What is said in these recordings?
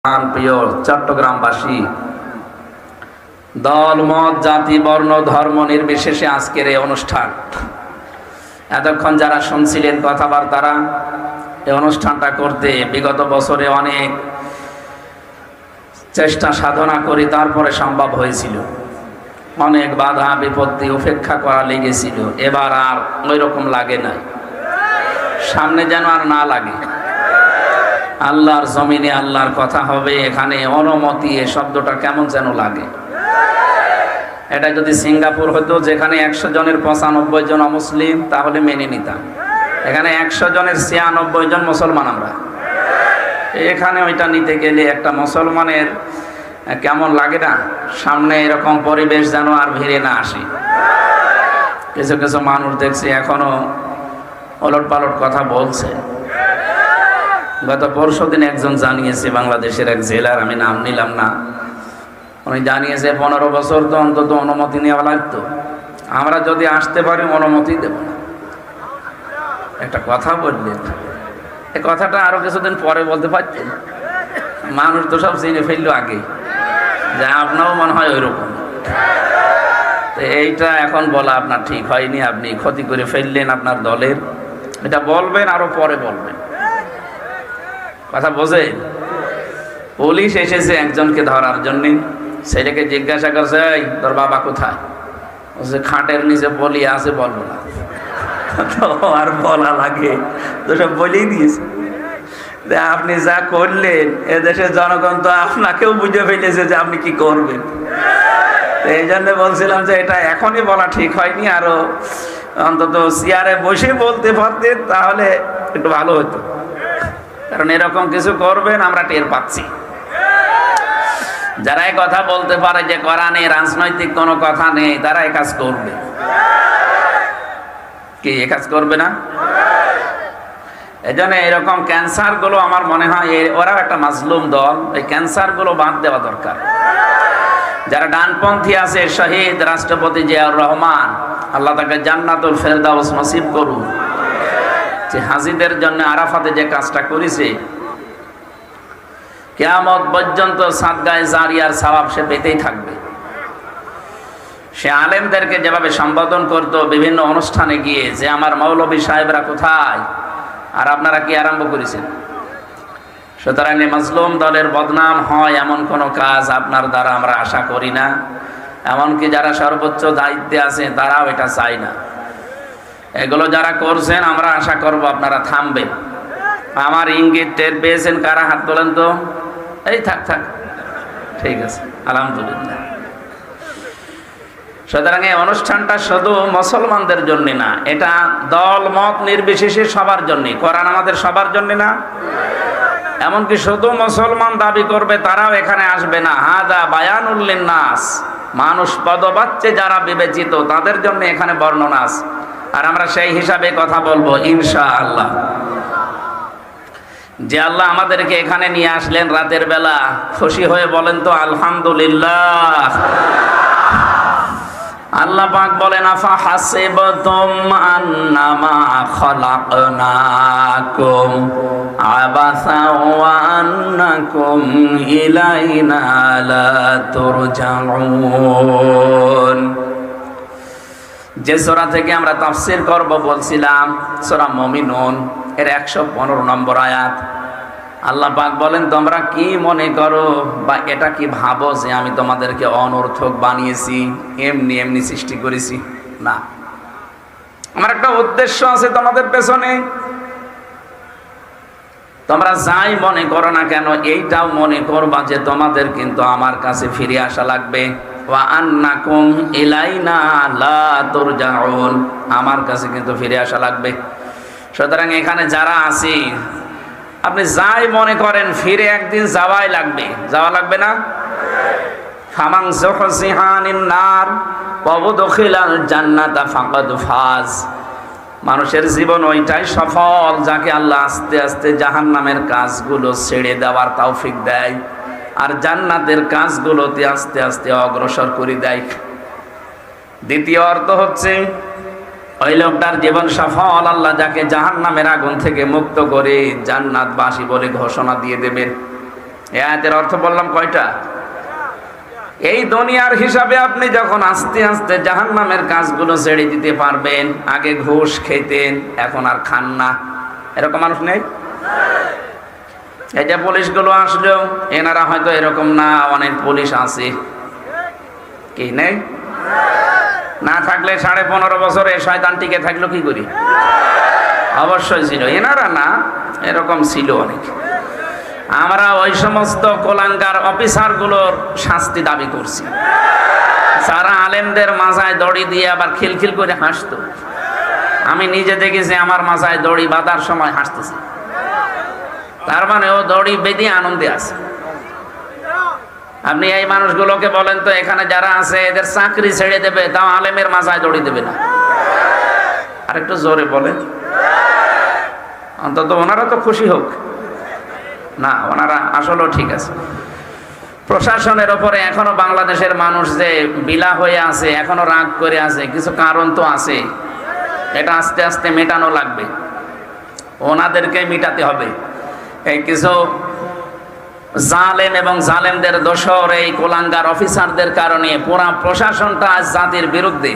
প্রিয় চট্টগ্রামবাসী, দল মত জাতি বর্ণ ধর্ম নির্বিশেষে আজকের এই অনুষ্ঠান, এতক্ষণ যারা শুনছিলেন কথাবার্তারা, এই অনুষ্ঠানটা করতে বিগত বছরে অনেক চেষ্টা সাধনা করি, তারপরে সম্ভব হয়েছিল। অনেক বাধা বিপত্তি উপেক্ষা করা লেগেছিল। এবার আর ওই রকম লাগে না, সামনে যেন আর না লাগে। আল্লাহর জমিনে আল্লাহর কথা হবে, এখানে অনুমতি এ শব্দটা কেমন যেন লাগে। এটা যদি সিঙ্গাপুর হতো, যেখানে 100 জনের 95 জন অমুসলিম, তাহলে মেনে নিতাম। এখানে 100 জনের 96 জন মুসলমান। আমরা এখানে ওইটা নিতে গেলে একটা মুসলমানের কেমন লাগে না, সামনে এরকম পরিবেশ যেন আর ভিড়ে না আসে। কিছু কিছু মানুষ দেখছি এখনো ওলট পালট কথা বলছে। গত পরশুদিন একজন জানিয়েছে, বাংলাদেশের এক জেলার, আমি নাম নিলাম না, উনি জানিয়েছে 15 বছর তো অন্তত অনুমতি নেওয়া লাগতো। আমরা যদি আসতে পারি অনুমতি দেব না। একটা কথা বললেন, এই কথাটা আরো কিছুদিন পরে বলতে পারতেন। মানুষ তো সব চিনে ফেললো আগে, যে আপনারও মনে হয় ওই রকম। তো এইটা এখন বলা আপনার ঠিক হয়নি, আপনি ক্ষতি করে ফেললেন আপনার দলের। এটা বলবেন, আরো পরে বলবেন। কথা বোঝে? পুলিশ এসেছে একজনকে ধরার জন্য, ছেলেকে জিজ্ঞাসা করছে, এই তোর বাবা কোথায়? বলছে খাটের নিচে বলি আছে, বলবো না। তো আর বলা লাগে তো সব বলেই দিয়েছে। আপনি যা করলেন, এদেশের জনগণ তো আপনাকেও বুঝে ফেলেছে যে আপনি কি করবেন। এই জন্য বলছিলাম যে এটা এখনই বলা ঠিক হয়নি, আরো অন্তত চেয়ারে বসে বলতে পারতেন, তাহলে একটু ভালো হতো। কারণ এরকম কিছু করবেন আমরা টের পাচ্ছি। যারা এই কথা বলতে পারে যে কোরআনে রাজনৈতিক কোনো কথা নেই, তারা এই কাজ করবে। কি এই কাজ করবে না? এই জন্য এরকম ক্যান্সার গুলো আমার মনে হয় ওরাও একটা মাজলুম দল, এই ক্যান্সার গুলো বাদ দেওয়া দরকার। যারা ডানপন্থী আছে, শহীদ রাষ্ট্রপতি জিয়াউর রহমান, আল্লাহ তাকে জান্নাতুল ফেরদাউস নসিব করুন। যে হাজিদের জন্য আরাফাতে যে কাজটা করেছে, কিয়ামত পর্যন্ত সাদগায়ে জারিয়ার সওয়াব সে পেতেই থাকবে। সে আলেমদেরকে যেভাবে সম্বোধন করত বিভিন্ন অনুষ্ঠানে গিয়ে, যে আমার মৌলবী সাহেবরা কোথায়, আর আপনারা কি আরম্ভ করেছেন? সুতরাং মাজলুম দলের বদনাম হয় এমন কোনো কাজ আপনার দ্বারা আমরা আশা করি না। এমনকি যারা সর্বোচ্চ দায়িত্বে আছে তারাও এটা চায় না। এগুলো যারা করছেন আমরা আশা করব আপনারা থামবেন। আমার ইঙ্গিত টের পেয়েছেন কারা? হাত তোলেন তো। এই থাক থাক, ঠিক আছে, আলহামদুলিল্লাহ। সুতরাং এই অনুষ্ঠানটা শুধু মুসলমানদের জন্য না, এটা দল মত নির্বিশেষে সবার জন্য। কোরআন আমাদের সবার জন্য না, এমনকি শুধু মুসলমান দাবি করবে তারাও এখানে আসবে না। হাদা বায়ানুল লিন্নাস, মানুষ পদবাচ্চে যারা বিবেচিত তাদের জন্য এখানে বর্ণনা আছে। আর আমরা সেই হিসাবে কথা বলবো ইনশাআল্লাহ। যে আল্লাহ আমাদেরকে এখানে নিয়ে আসলেন রাতের বেলা, খুশি হয়ে বলেন তো আলহামদুলিল্লাহ। আল্লাহ পাক বলেন, আফা হাসিবতুম আন্নামা খালাকনাকুম আবাসা ওয়া আন্নাকুম ইলাইনা লা তুরজাউন। যে সূরা থেকে আমরা তাফসীর করব বলছিলাম, সূরা মুমিনুন এর 115 নম্বর আয়াত। আল্লাহ পাক বলেন, তোমরা কি মনে করো বা এটা কি ভাবো যে আমি তোমাদেরকে অনর্থক বানিয়েছি, এমনি এমনি সৃষ্টি করেছি? না, আমার একটা উদ্দেশ্য আছে তোমাদের পেছনে। তোমরা যাই মনে করো না কেন, এইটাও মনে করবা যে তোমাদের কিন্তু আমার কাছে ফিরে আসা লাগবে। ওয়া আন্নাকুম ইলাইনা লা তুরজাউন, আমার কাছে কিন্তু ফিরে আসা লাগবে। সুতরাং এখানে যারা আছি, আপনি যাই মনে করেন, ফিরে একদিন যাওয়াই লাগবে। যাওয়া লাগবে না? ফামান যুহজিহা আনিন নার ওয়া উদখিলাল জান্নাতা ফাকাদ ফাজ। মানুষের জীবন ওইটাই সফল যাকে আল্লাহ আস্তে আস্তে জাহান্নামের কাজগুলো ছেড়ে দেওয়ার তৌফিক দেয়, আর জান্নাতের কাজগুলোতে আস্তে আস্তে অগ্রসর করে দেয়। দ্বিতীয় অর্থ হচ্ছে, ওই লোকটার জীবন সফল, আল্লাহ যাকে জাহান্নামের আগুন থেকে মুক্ত করে জান্নাতবাসী বলে ঘোষণা দিয়ে দেবেন। এই আয়াতের অর্থ বললাম কয়টা? এই দুনিয়ার হিসাবে আপনি যখন আস্তে আস্তে জাহান্নামের কাজগুলো ছেড়ে দিতে পারবেন, আগে ঘুষ খেতেন এখন আর খান না, এরকম মানুষ নেই? এই যে পুলিশগুলো আসলো, এনারা হয়তো এরকম না, অনেক পুলিশ আছে, কি নেই? না থাকলে 15.5 বছরে শয়তান টিকে থাকলো কি করি? অবশ্যই ছিল, এনারা না, এরকম ছিল অনেক। আমরা ওই সমস্ত কোলাঙ্গার অফিসারগুলোর শাস্তি দাবি করছি, যারা আলেমদের মাথায় দড়ি দিয়ে আবার খিলখিল করে হাসতো। আমি নিজে দেখেছি আমার মাথায় দড়ি বাঁধার সময় হাসতেছে, তার মানে ও দড়ি বেঁধে আনন্দে আছে। আপনি এই মানুষগুলোকে বলেন তো, এখানে যারা আছে এদের চাকরি ছেড়ে দেবে, তাও আলেমের মাথায় দড়ি দেবে না। আর একটু জোরে বলেন, অন্তত ওনারা তো খুশি হোক না, ওনারা আসলেও ঠিক আছে। প্রশাসনের ওপরে এখনো বাংলাদেশের মানুষ যে বিলা হয়ে আছে, এখনো রাগ করে আছে, কিছু কারণ তো আছে, এটা আস্তে আস্তে মেটানো লাগবে, ওনাদেরকে মেটাতে হবে। এই কিছু জালেম এবং জালেমদের দোসর এই কোলাঙ্গার অফিসারদের কারণে পুরা প্রশাসনটা আজ জাতির বিরুদ্ধে।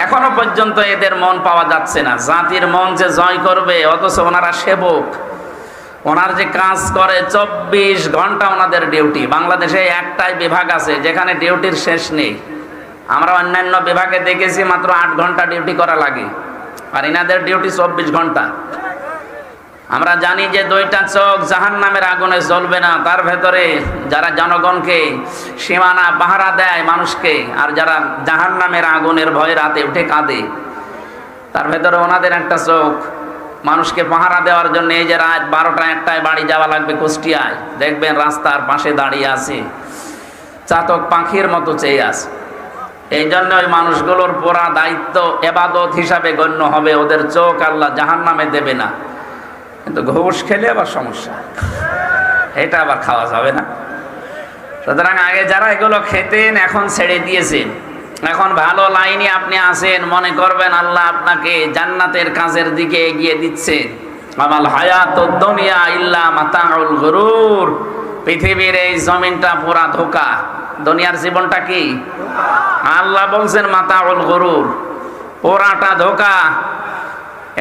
এখনো পর্যন্ত এদের মন পাওয়া যাচ্ছে না, জাতির মন যে জয় করবে, অথচ ওনারা সেবক। ওনার যে কাজ করে 24 ঘন্টা ওনাদের ডিউটি। বাংলাদেশে একটাই বিভাগ আছে যেখানে ডিউটির শেষ নেই। আমরা অন্যান্য বিভাগে দেখেছি মাত্র 8 ঘন্টা ডিউটি করা লাগে, আর এনাদের ডিউটি 24 ঘন্টা। আমরা জানি যে 2টা চোখ জাহান্নামের আগুনে জ্বলবে না, তার ভেতরে যারা জনগণকে সীমানা পাহারা দেয় মানুষকে, আর যারা জাহান্নামের আগুনের ভয়ে রাতে উঠে কাঁদে, তার ভেতরে ওনাদের একটা চোখ মানুষকে পাহারা দেওয়ার জন্য। এই যে রাত 12টা 1টায় বাড়ি যাওয়া লাগবে কুষ্টিয়ায়, দেখবেন রাস্তার পাশে দাঁড়িয়ে আছে, চাতক পাখির মতো চেয়ে আছে। এই জন্য ওই মানুষগুলোর পুরা দায়িত্ব ইবাদত হিসাবে গণ্য হবে, ওদের চোখ আল্লাহ জাহান্নামে দেবে না। কিন্তু ঘুষ খেলে আবার সমস্যা, এটা আবার খাওয়া যাবে না। সুতরাং আগে যারা এগুলো খেতেন এখন ছেড়ে দিয়েছেন, এখন ভালো লাইনে আপনি আছেন, মনে করবেন আল্লাহ আপনাকে জান্নাতের কাজের দিকে এগিয়ে দিচ্ছেন। আমাল হায়াতুদ দুনিয়া ইল্লা মাতাউল গুরুর। পৃথিবীর এই জমিনটা পুরা ধোঁকা, দুনিয়ার জীবনটা কি? আল্লাহ বলছেন মাতাউল গুরুর, পুরাটা ধোঁকা।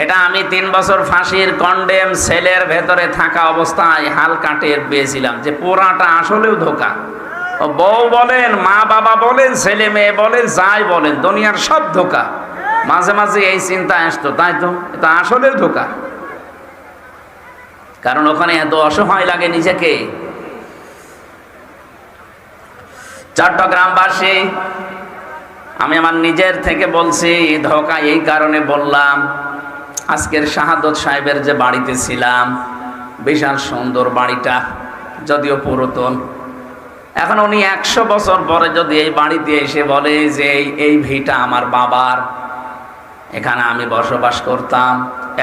এটা আমি 3 বছর ফাঁসির কন্ডেম সেলের ভেতরে থাকা অবস্থায় হালকা টের পেয়েছিলাম যে পুরাটা আসলেও ধোঁকা। বউ বলেন, মা বাবা বলেন, ছেলে মেয়ে বলেন, যাই বলেন, দুনিয়ার সব ধোঁকা। মাঝে মাঝে এই চিন্তা আসতো, তাই তো এটা আসলেও ধোঁকা। কারণ ওখানে এত অসহায় লাগে নিজেকে। চট্টগ্রামবাসী, আমি আমার নিজের থেকে বলছি, ধোঁকা এই কারণে বললাম, আজকের শাহাদত সাহেবের যে বাড়িতে ছিলাম, বিশাল সুন্দর বাড়িটা, যদিও পুরাতন। এখন উনি 100 বছর পরে যদি এই বাড়িতে এসে বলে যে এই ভিটা আমার বাবার, এখানে আমি বসবাস করতাম,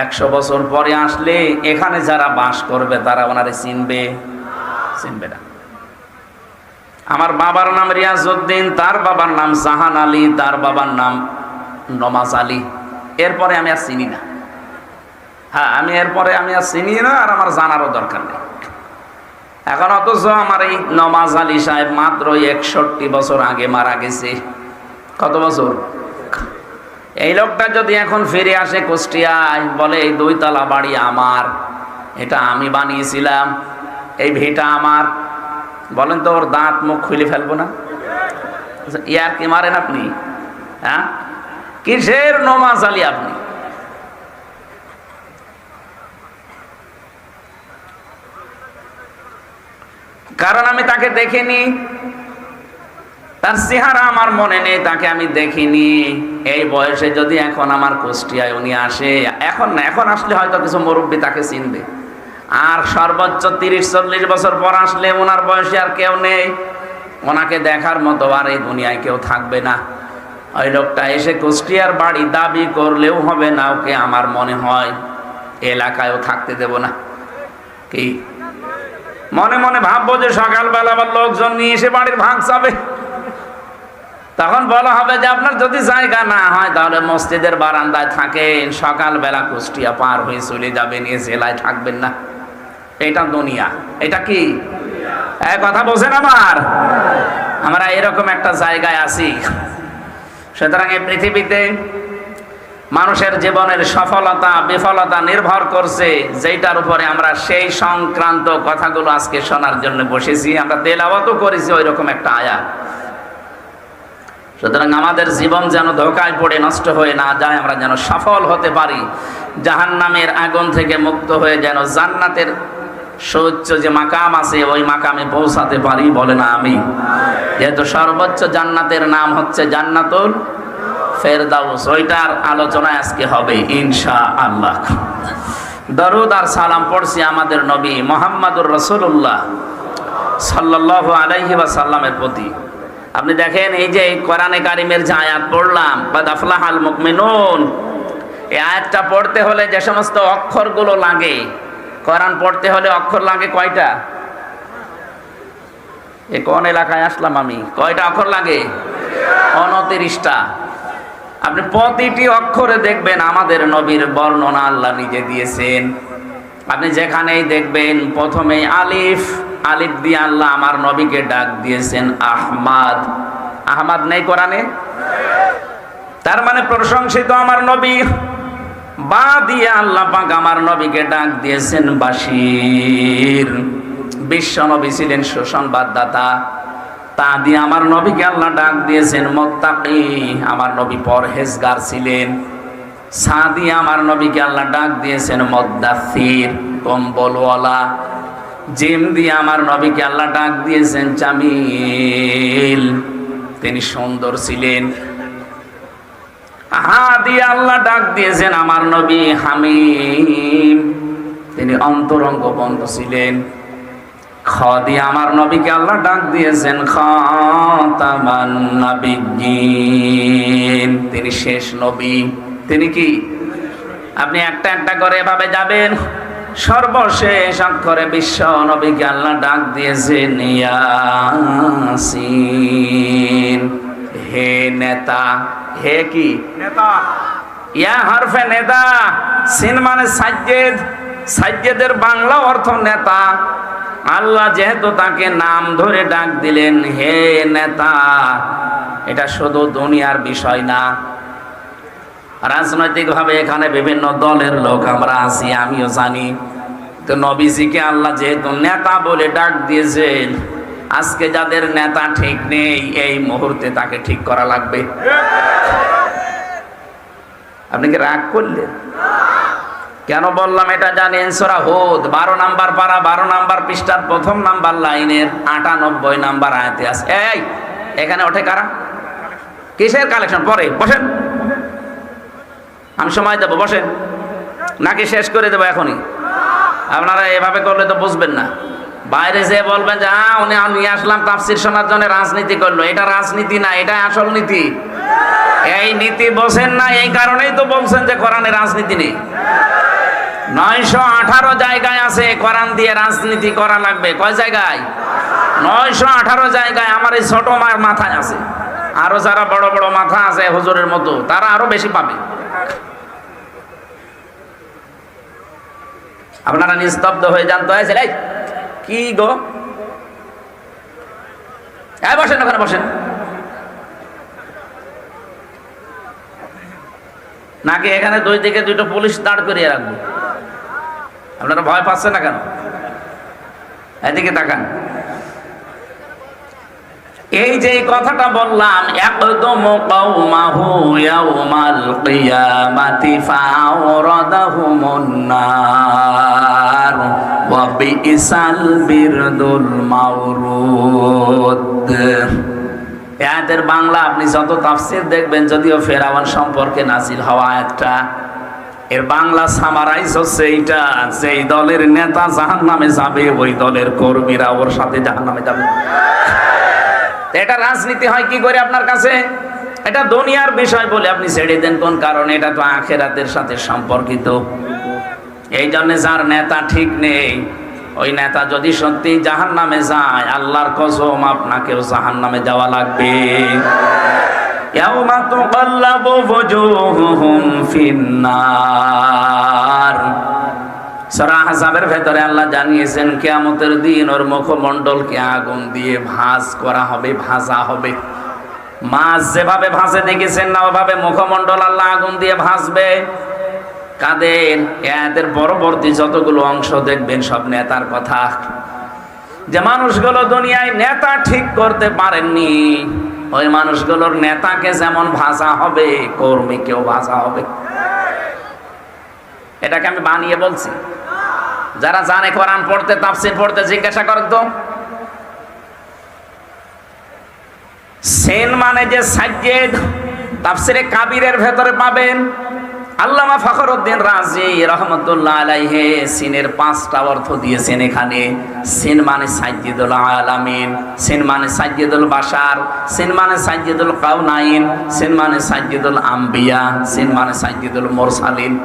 100 বছর পরে আসলে এখানে যারা বাস করবে তারা ওনারে চিনবে? চিনবে না। আমার বাবার নাম রিয়াজউদ্দিন, তার বাবার নাম জাহান আলী, তার বাবার নাম নমাজ আলী, এরপরে আমি আর চিনি না। হ্যাঁ, এরপরে আমি আর চিনি না, আর আমার জানারও দরকার নেই। এখন অথচ আমার এই নমাজ আলী সাহেব মাত্র 61 বছর আগে মারা গেছে। কত বছর? এই লোকটা যদি এখন ফিরে আসে কুষ্টিয়ায়, বলে এই 2 তলা বাড়ি আমার, এটা আমি বানিয়েছিলাম, এই ভিটা আমার, বলেন তো ওর দাঁত মুখ খুলে ফেলবো না? ইয়ার কি মারেন আপনি? হ্যাঁ, কিসের নমাজ আলী আপনি? কারণ আমি তাকে দেখিনি, তার চেহারা আমার মনে নেই, তাকে আমি দেখিনি। এই বয়সে যদি এখন আমার কুষ্টিয়ায় উনি আসে, এখন না, এখন আসলে হয়তো কিছু মুরব্বী তাকে চিনবে, আর সর্বোচ্চ 30-40 বছর পর আসলে ওনার বয়সে আর কেউ নেই, ওনাকে দেখার মতো আর এই দুনিয়ায় কেউ থাকবে না। ওই লোকটা এসে কুষ্টিয়ার বাড়ি দাবি করলেও হবে না, ওকে আমার মনে হয় এলাকায়ও থাকতে দেব না। কি মনে মনে ভাববো যে সকালবেলা আবার লোকজন নিয়ে এসে বাড়ির ভাগ যাবে, তখন বলা হবে যে আপনার যদি জায়গা না হয় তাহলে মসজিদের বারান্দায় থাকেন, সকালবেলা কুষ্টিয়া পার হয়ে চলে যাবেন, এ জেলায় থাকবেন না। এটা দুনিয়া, এটা কি? কথা বোঝেন আমার? আমরা এরকম একটা জায়গায় আছি। সুতরাং এই পৃথিবীতে মানুষের জীবনের সফলতা বিফলতা নির্ভর করছে যেটার উপরে আমরা সেই সংক্রান্ত কথাগুলো আজকে শোনার জন্য বসেছি। আমরা তেলাওয়াতও করেছি ওই রকম একটা আয়াত। সুতরাং আমাদের জীবন যেন ধোঁকায় পড়ে নষ্ট হয়ে না যায়, আমরা যেন সফল হতে পারি, জাহান্নামের আগুন থেকে মুক্ত হয়ে যেন জান্নাতের সর্বোচ্চ যে মাকাম আছে ওই মাকামে পৌঁছাতে পারি, বলে না আমি। যেহেতু সর্বোচ্চ জান্নাতের নাম হচ্ছে জান্নাতুল ফেরদাউস, ওইটার আলোচনা আজকে হবে ইনশাআল্লাহ। দরুদ আর সালাম পড়ছি আমাদের নবী মুহাম্মদুর রাসূলুল্লাহ সাল্লাল্লাহু আলাইহি ওয়াসাল্লামের প্রতি। আপনি দেখেন এই যে কোরআনে কারিমের যে আয়াত পড়লাম, কাদ আফলাহাল মুমিনুন, এই আয়াতটা পড়তে হলে যে সমস্ত অক্ষরগুলো লাগে, কোরআন পড়তে হলে অক্ষর লাগে কয়টা? এ কোন এলাকায় আসলাম আমি? কয়টা অক্ষর লাগে? 29টা। আপনি প্রতিটি অক্ষরে দেখবেন আমাদের নবীর বর্ণনা আল্লাহ নিজে দিয়েছেন। আপনি যেখানেই দেখবেন প্রথমে আলিফ, আলিফ দিয়ে আল্লাহ আমার নবীকে ডাক দিয়েছেন আহমদ। আহমদ নেই কোরআনে? তার মানে প্রশংসিত আমার নবী। বা দিয়ে আল্লাহ পাক আমার নবীকে ডাক দিয়েছেন বাশির, বিশ্ব নবী ছিলেন সুসংবাদদাতা। তা দিয়ে আমার নবীকে আল্লাহ ডাক দিয়েছেন মুত্তাকি, আমার নবী পরহেজগার ছিলেন। সা দিয়ে আমার নবীকে আল্লাহ ডাক দিয়েছেন মুদ্দাসসির, কম্বলওয়ালা। জিম দিয়ে আমার নবীকে আল্লাহ ডাক দিয়েছেন জামিল, তিনি সুন্দর ছিলেন। হা দিয়ে আল্লাহ ডাক দিয়েছেন আমার নবী হামিম, তিনি অন্তরঙ্গ বন্ধু ছিলেন। খ দিয়ে আমার নবীকে আল্লাহ ডাক দিয়েছেন খাতামান নাবিয়্যিন, তিনি শেষ নবী। তিনি কি? আপনি একটা একটা করে এভাবে যাবেন, সর্বশেষ অক্ষরে বিশ্ব নবীকে আল্লাহ ডাক দিয়েছেন ইয়াসিন, হে নেতা। হে কি? নেতা। ইয়া হরফে নেতা, সিন মানে সাজ্জেদ, সাজ্জেদের বাংলা অর্থ নেতা। আল্লাহ যেহেতু তাকে নাম ধরে ডাক দিলেন হে নেতা, এটা শুধু দুনিয়ার বিষয় না, রাজনৈতিকভাবে এখানে বিভিন্ন দলের লোক আমরা আছি, আমিও জানি। তো নবীজিকে আল্লাহ যেহেতু নেতা বলে ডাক দিয়েছেন, আজকে যাদের নেতা ঠিক নেই এই মুহূর্তে তাকে ঠিক করা লাগবে। আপনি কি রাগ করলেন? কেন বললাম এটা জানেন? সূরা হুদ 12 নাম্বার পারা 12 নাম্বার পৃষ্ঠার প্রথম নাম্বার লাইনের 98 নাম্বার আয়াতে আছে। এই এখানে ওঠে কারা? কিসের কালেকশন? পরে বসেন, আমি সময় দেবো, বসেন। নাকি শেষ করে দেবো এখনই? আপনারা এভাবে করলে তো বুঝবেন না। বাইরে যে বলবেন যে উনি নিয়ে আসলাম তাফসীর শোনার জন্য, রাজনীতি করলো। এটা রাজনীতি না, এটা আসল নীতি। এই নীতি বোঝেন না, এই কারণেই তো বলছেন যে কোরআনে রাজনীতি নেই। 918 জায়গায় আছে কোরআন দিয়ে রাজনীতি করা লাগবে। কয় জায়গায়? 918 জায়গায়। আমার এই ছোট মার মাথায় আছে, আরো যারা বড় বড় মাথা আছে হুজুরের মতো তারা আরো বেশি পাবে। আপনারা নিস্তব্ধ হয়ে যান তো। এই কি গো, বসেন ওখানে, বসেন। নাকি এখানে দুই দিকে দুটো পুলিশ দাঁড় করিয়ে রাখবো? আপনারা ভয় পাচ্ছেন না কেন? এদিকে তাকান। এই যে কথাটা বললাম, ইয়াকদুম কওমাহু ইয়াউমাল কিয়ামাতি ফাআওরাদাহুমুন নার ওয়া বিইসাল বিরদুল মাওরুদ। আয়াতের বাংলা আপনি যত তাফসীর দেখবেন, যদিও ফেরাউন সম্পর্কে নাজিল হওয়া আয়াতটা, এর বাংলা সামারাইজ হচ্ছে এইটা, যেই দলের নেতা জাহান্নামে যাবে ওই দলের কর্মীরা ওর সাথে জাহান্নামে যাবে। এটা রাজনীতি হয় কি করে আপনার কাছে? এটা দুনিয়ার বিষয় বলে আপনি ছেড়ে দেন। কোন কারণে? এটা তো আখিরাতের সাথে সম্পর্কিত। এই জন্য যার নেতা ঠিক নেই, ওই নেতা যদি সত্যি জাহান্নামে যায়, আল্লাহর কসম আপনাকেও জাহান্নামে যাওয়া লাগবে। ইয়াউমা তুকাল্লাবু ওয়ুজুহুহুম ফিন্নার, সূরা আহজাবের ভেতরে আল্লাহ জানিয়েছেন কিয়ামতের দিন ওর মুখমণ্ডলকে আগুন দিয়ে ভাঁজ করা হবে, ভাজা হবে। মাছ যেভাবে ভাজে দেখেছেন না, ওভাবে মুখমণ্ডল আল্লাহ আগুন দিয়ে ভাজবে। কাদের? এদের পরবর্তী যতগুলো অংশ দেখবেন সব নেতার কথা। যে মানুষগুলো দুনিয়ায় নেতা ঠিক করতে পারেননি, ওই মানুষগুলোর নেতাকে যেমন ভাজা হবে, কর্মীকেও ভাজা হবে। এটাকে আমি বানিয়ে বলছি। যারা জানে কোরআন পড়তে, তাফসীর পড়তে জিজ্ঞাসা করেন তো। সিন মানে যে সাজ্জেদ, তাফসীরে কাবীরের ভেতরে পাবেন। আল্লামা ফখরুদ্দিন রাজি রহমতুল্লাহ আলাইহি সিনের 5টা অর্থ দিয়েছেন এখানে। সিন মানে সাজ্জেদুল আলামিন, সিন মানে সাজ্জেদুল বাশার, সিন মানে সাজ্জেদুল কাউনাইন, সিন মানে সাজ্জেদুল আম্বিয়া, সিন মানে সাজ্জেদুল মুরসালিন।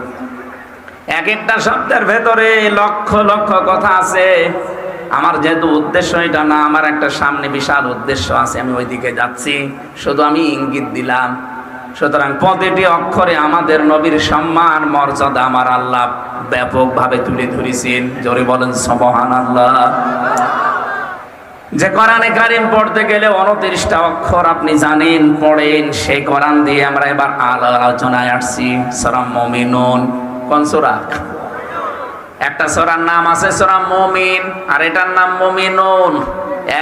এক একটা শব্দের ভেতরে লক্ষ লক্ষ কথা আছে। আমার যেহেতু উদ্দেশ্য এটা না, আমার একটা সামনে বিশাল উদ্দেশ্য আছে, আমি ওইদিকে যাচ্ছি, শুধু আমি ইঙ্গিত দিলাম। সুতরাং প্রতিটি অক্ষরে আমাদের নবীর সম্মান মর্যাদা আমার আল্লাহ ব্যাপকভাবে তুলে ধরেছেন। জোরে বলেন সুবহানাল্লাহ। যে কোরআনে কারীম পড়তে গেলে 29টা অক্ষর আপনি জানেন, পড়েন। সেই কোরআন দিয়ে আমরা এবার আলোচনায় আসছি। সূরা মুমিনুন। কোন সূরা? একটা সূরার নাম আছে সূরা মুমিন, আর এটার নাম মুমিনুন।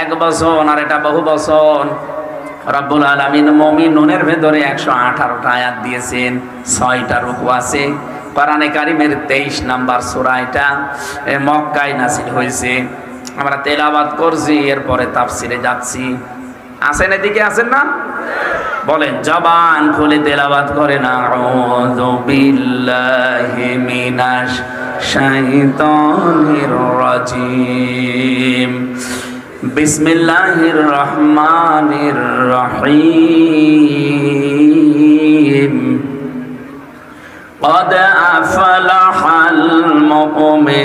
এক বচন আর এটা বহু বচন। রব্বুল আলামিন মুমিনুনের ভেতরে 118টা আয়াত দিয়েছেন, 6টা রুকু আছে। কোরআনে কারীমের 23 নাম্বার সূরা, এটা মক্কায় নাযিল হয়েছে। আমরা তেলাওয়াত করছি, এরপরে তাফসিরে যাচ্ছি। আছেন এদিকে? আছেন না? বলেন, জবান খুলে তেলাওয়াত করেন। আউযু বিল্লাহি মিনাশ শাইতানির রাজিম। বিসমিল্লাহির রহমানির রহিম। قد أفلح المؤمنون।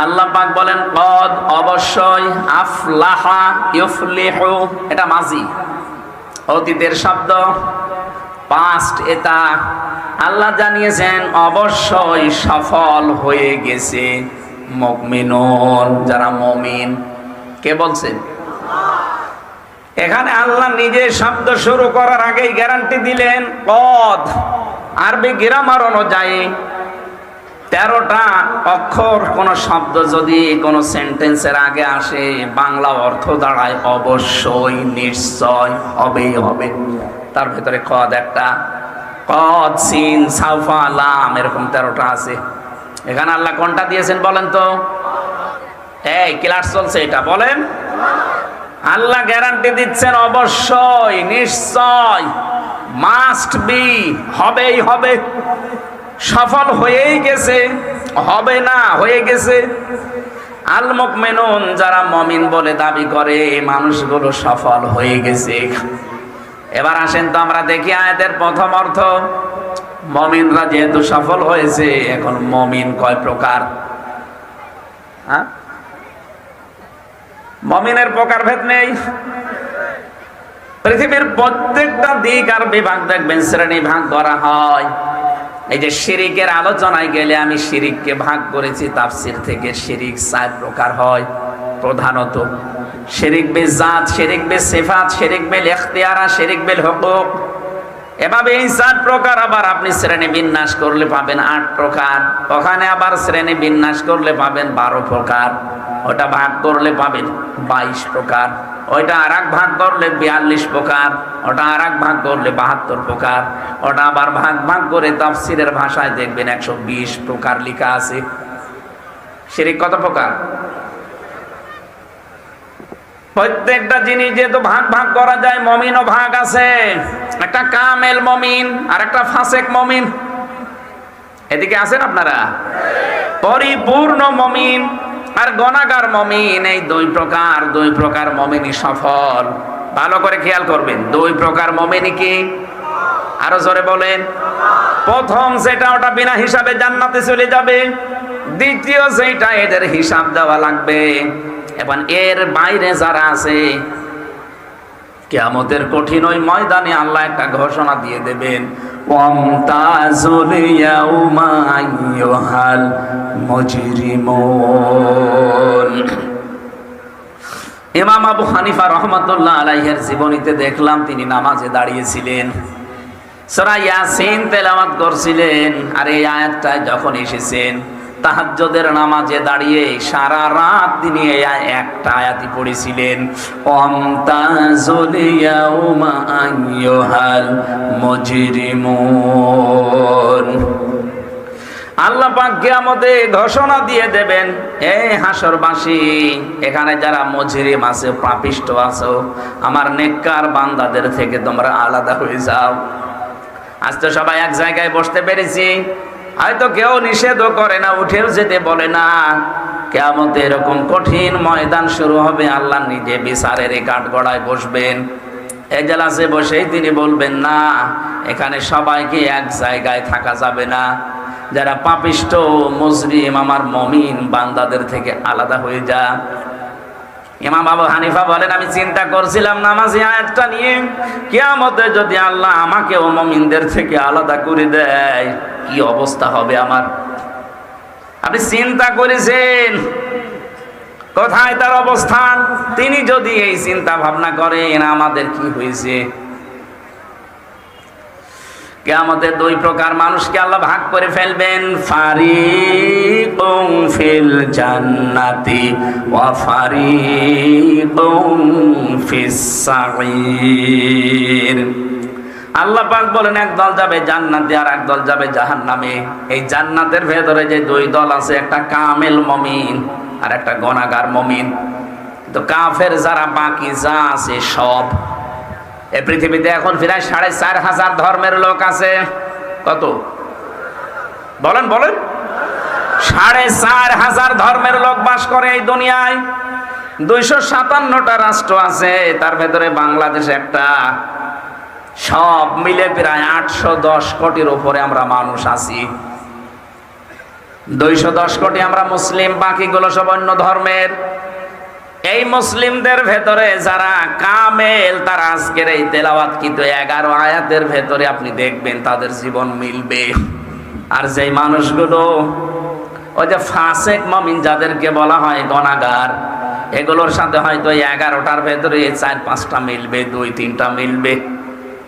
আল্লাহ পাক বলেন কদ, অবশ্যই, আফলাহা ইউফলিহু, এটা মাজি, অতীতের শব্দ, পাস্ট এটা। আল্লাহ জানিয়েছেন অবশ্যই সফল হয়ে গেছে মুমিনুন, যারা মুমিন। কে বলছেন? এখানে আল্লাহ নিজে শব্দ শুরু করার আগেই গ্যারান্টি দিলেন। কদ আরবি গ্রামার অনুযায়ী 13টা অক্ষর কোন শব্দ যদি কোন সেন্টেন্সের আগে আসে, বাংলা অর্থ দাঁড়ায় অবশ্যই, নিশ্চয়, হবেই হবে। তার ভিতরে কদ একটা, কদ, সিন, সাউফা, লাম, এরকম 13টা আছে। এখানে আল্লাহ কোনটা দিয়েছেন বলেন তো? এই ক্লাস চলছে, এটা বলেন। আল্লাহ গ্যারান্টি দিচ্ছেন অবশ্যই, নিশ্চয়, মাস্ট বি, হবেই হবে। সফল হয়েই গেছে, হবে না, হয়ে গেছে। আল মুমিনুন, যারা মুমিন বলে দাবি করে, এই মানুষগুলো সফল হয়ে গেছে। এবার আসেন তো আমরা দেখি আয়াতের প্রথম অর্থ। মুমিনরা যেহেতু সফল হয়েছে, এখন মুমিন কয় প্রকার? হ্যাঁ, মুমিনের প্রকারভেদ নেই। পৃথিবীর প্রত্যেকটা দিক আর বিভাগ দেখবেন শ্রেণী ভাগ করা হয়। এই যে শিরিকের আলোচনায় গেলে আমি শিরিককে ভাগ করেছি তাফসীর থেকে। শিরিক 4 প্রকার হয় প্রধানত। শিরিক বিল জাত, শিরিক বিল সিফাত, শিরিক বিল ইখতিয়ারা, শিরিক বিল হুকুক। এভাবে এই 4 প্রকার আবার আপনি শ্রেণী বিন্যাস করলে পাবেন 8 প্রকার। ওখানে আবার শ্রেণী বিন্যাস করলে পাবেন 12 প্রকার। ওটা ভাগ করলে পাবেন 22 প্রকার। ওইটা আর এক ভাগ করলে 42 প্রকার। ওটা আর এক ভাগ করলে 72 প্রকার। ওটা আবার ভাগ ভাগ করে তাফসীরের ভাষায় দেখবেন 120 প্রকার লেখা আছে। শিরিক কত প্রকার? প্রত্যেকটা জিনিস যেহেতু ভাগ ভাগ করা যায়, মুমিনও ভাগ আছে। একটা কামেল মুমিন আর একটা ফাসেক মুমিন। এদিকে আছেন আপনারা? পরিপূর্ণ মুমিন আর গুনাহগার মুমিন, এই 2 প্রকার মুমিনই সফল। ভালো করে খেয়াল করবেন, 2 প্রকার মুমিনই কি? আরো জোরে বলেন। প্রথম যেটা, ওটা বিনা হিসাবে জান্নাতে চলে যাবে। দ্বিতীয় যেটা, এদের হিসাব দেওয়া লাগবে। এবং এর বাইরে যারা আছে, কিয়ামতের কঠিন ওই ময়দানে আল্লাহ একটা ঘোষণা দিয়ে দেবেন, ওয়ামতাজুল ইয়াউমা আইয়ুহাল মুজরিমুন। ইমাম আবু হানিফা রাহমাতুল্লাহ আলাইহির জীবনীতে দেখলাম তিনি নামাজে দাঁড়িয়েছিলেন, সূরা ইয়াসিন তেলাওয়াত করছিলেন। আর এই আয়াতটা যখন এসেছেন তাহাজ্জুদের নামাজে দাঁড়িয়ে সারা রাত তিনি এই একটা আয়াতই পড়েছিলেন, ওয়ামতাজুল ইয়াউমা আইয়ুহাল মুজরিমুন। আল্লাহ পাক কিয়ামতে ঘোষণা দিয়ে দেবেন, হে হাসরবাসী, এখানে যারা মুজরিম আছে, পাপিষ্ট আছো, আমার নেককার বান্দাদের থেকে তোমরা আলাদা হয়ে যাও। আজ তো সবাই এক জায়গায় বসতে পেরেছি, হয়তো কেউ নিষেধও করে না, উঠেও যেতে বলে না। কিয়ামতে এরকম কঠিন ময়দান শুরু হবে, আল্লাহ নিজে বিচারের এই কাঠগড়ায় বসবেন। এজলাসে বসেই তিনি বলবেন, না, এখানে সবাইকে এক জায়গায় থাকা যাবে না, যারা পাপিষ্ট মুজরিম আমার মুমিন বান্দাদের থেকে আলাদা হয়ে যা। ইমাম আবু হানিফা বলেন, আমি চিন্তা করছিলাম নামাজি আয়াতটা নিয়ে, কিয়ামতে যদি আল্লাহ আমাকে ও মুমিনদের থেকে আলাদা করে দেয় কি অবস্থা হবে আমার। আপনি চিন্তা করেছেন কোথায় তার অবস্থান? তিনি যদি এই চিন্তা ভাবনা করেন আমাদের কি হয়েছে। কিয়ামতে দুই প্রকার মানুষকে আল্লাহ ভাগ করে ফেলবেন, ফারিকুম ফিল জান্নাতি ওয়া ফারিকুম ফিস সাঈর। আল্লাহ পাক বলেন, এক দল যাবে জান্নাতে আর এক দল যাবে জাহান্নামে। এই জান্নাতের ভেতরে যে দুই দল আছে, একটা কামেল মুমিন আর একটা গুনাহগার মুমিন। তো কাফের যারা বাকি যা আছে সব, এই পৃথিবীতে এখন প্রায় 4,500 ধর্মের লোক আছে। কত বলেন বলেন? 4,500 ধর্মের লোক বাস করে এই দুনিয়ায়। 257টা রাষ্ট্র আছে, তার ভেতরে বাংলাদেশ একটা। সব মিলে প্রায় 810 কোটির উপরে আমরা মানুষ আছি। 210 কোটি আমরা মুসলিম, বাকিগুলো সব অন্য ধর্মের। এই মুসলিমদের ভেতরে যারা কামেল, তারা আজকের এই তেলাওয়াত কিন্তু 11 আয়াতের ভেতরে আপনি দেখবেন তাদের জীবন মিলবে। আর যেই মানুষগুলো ওই যে ফাসেক মুমিন যাদেরকে বলা হয় গুনাহগার, এগুলোর সাথে হয়তো 11টার ভেতরে 4-5টা মিলবে, 2-3টা মিলবে।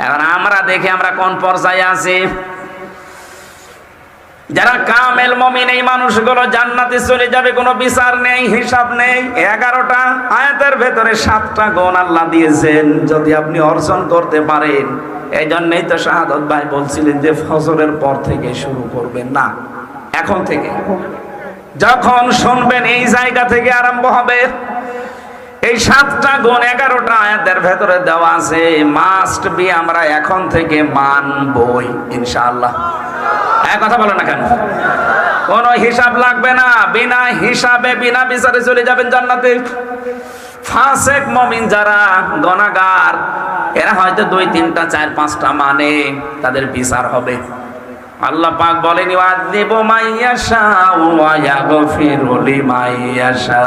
এখন আমরা দেখি আমরা কোন পর্যায়ে আছি। যারা কামেল মুমিন, এই মানুষগুলো জান্নাতে চলে যাবে, কোনো বিচার নেই, হিসাব নেই। 11টা আয়াতের ভেতরে 7টা গুণ আল্লাহ দিয়েছেন, যদি আপনি অর্জন করতে পারেন। এই জন্যই তো শাহাদত ভাই বলছিলেন যে ফজরের পর থেকে শুরু করবেন না, এখন থেকে। যখন শুনবেন এই জায়গা থেকে আরম্ভ হবে। এই 7টা গুণ 11টা আয়াতের ভেতরে দেওয়া আছে, মাস্ট বি আমরা এখন থেকে মানবই ইনশাআল্লাহ। এক কথা বলো না কেন? কোন হিসাব লাগবে না, বিনা হিসাবে বিনা বিচারে চলে যাবেন জান্নাতে। ফাসেক মুমিন যারা গুনাহগার, এরা হয়তো 2-3টা 4-5টা মানে, তাদের বিচার হবে। আল্লাহ পাক বলেন, ইউআযিবু মাইয়াশা ওয়া ইয়াগফিরু লিমাইয়াশা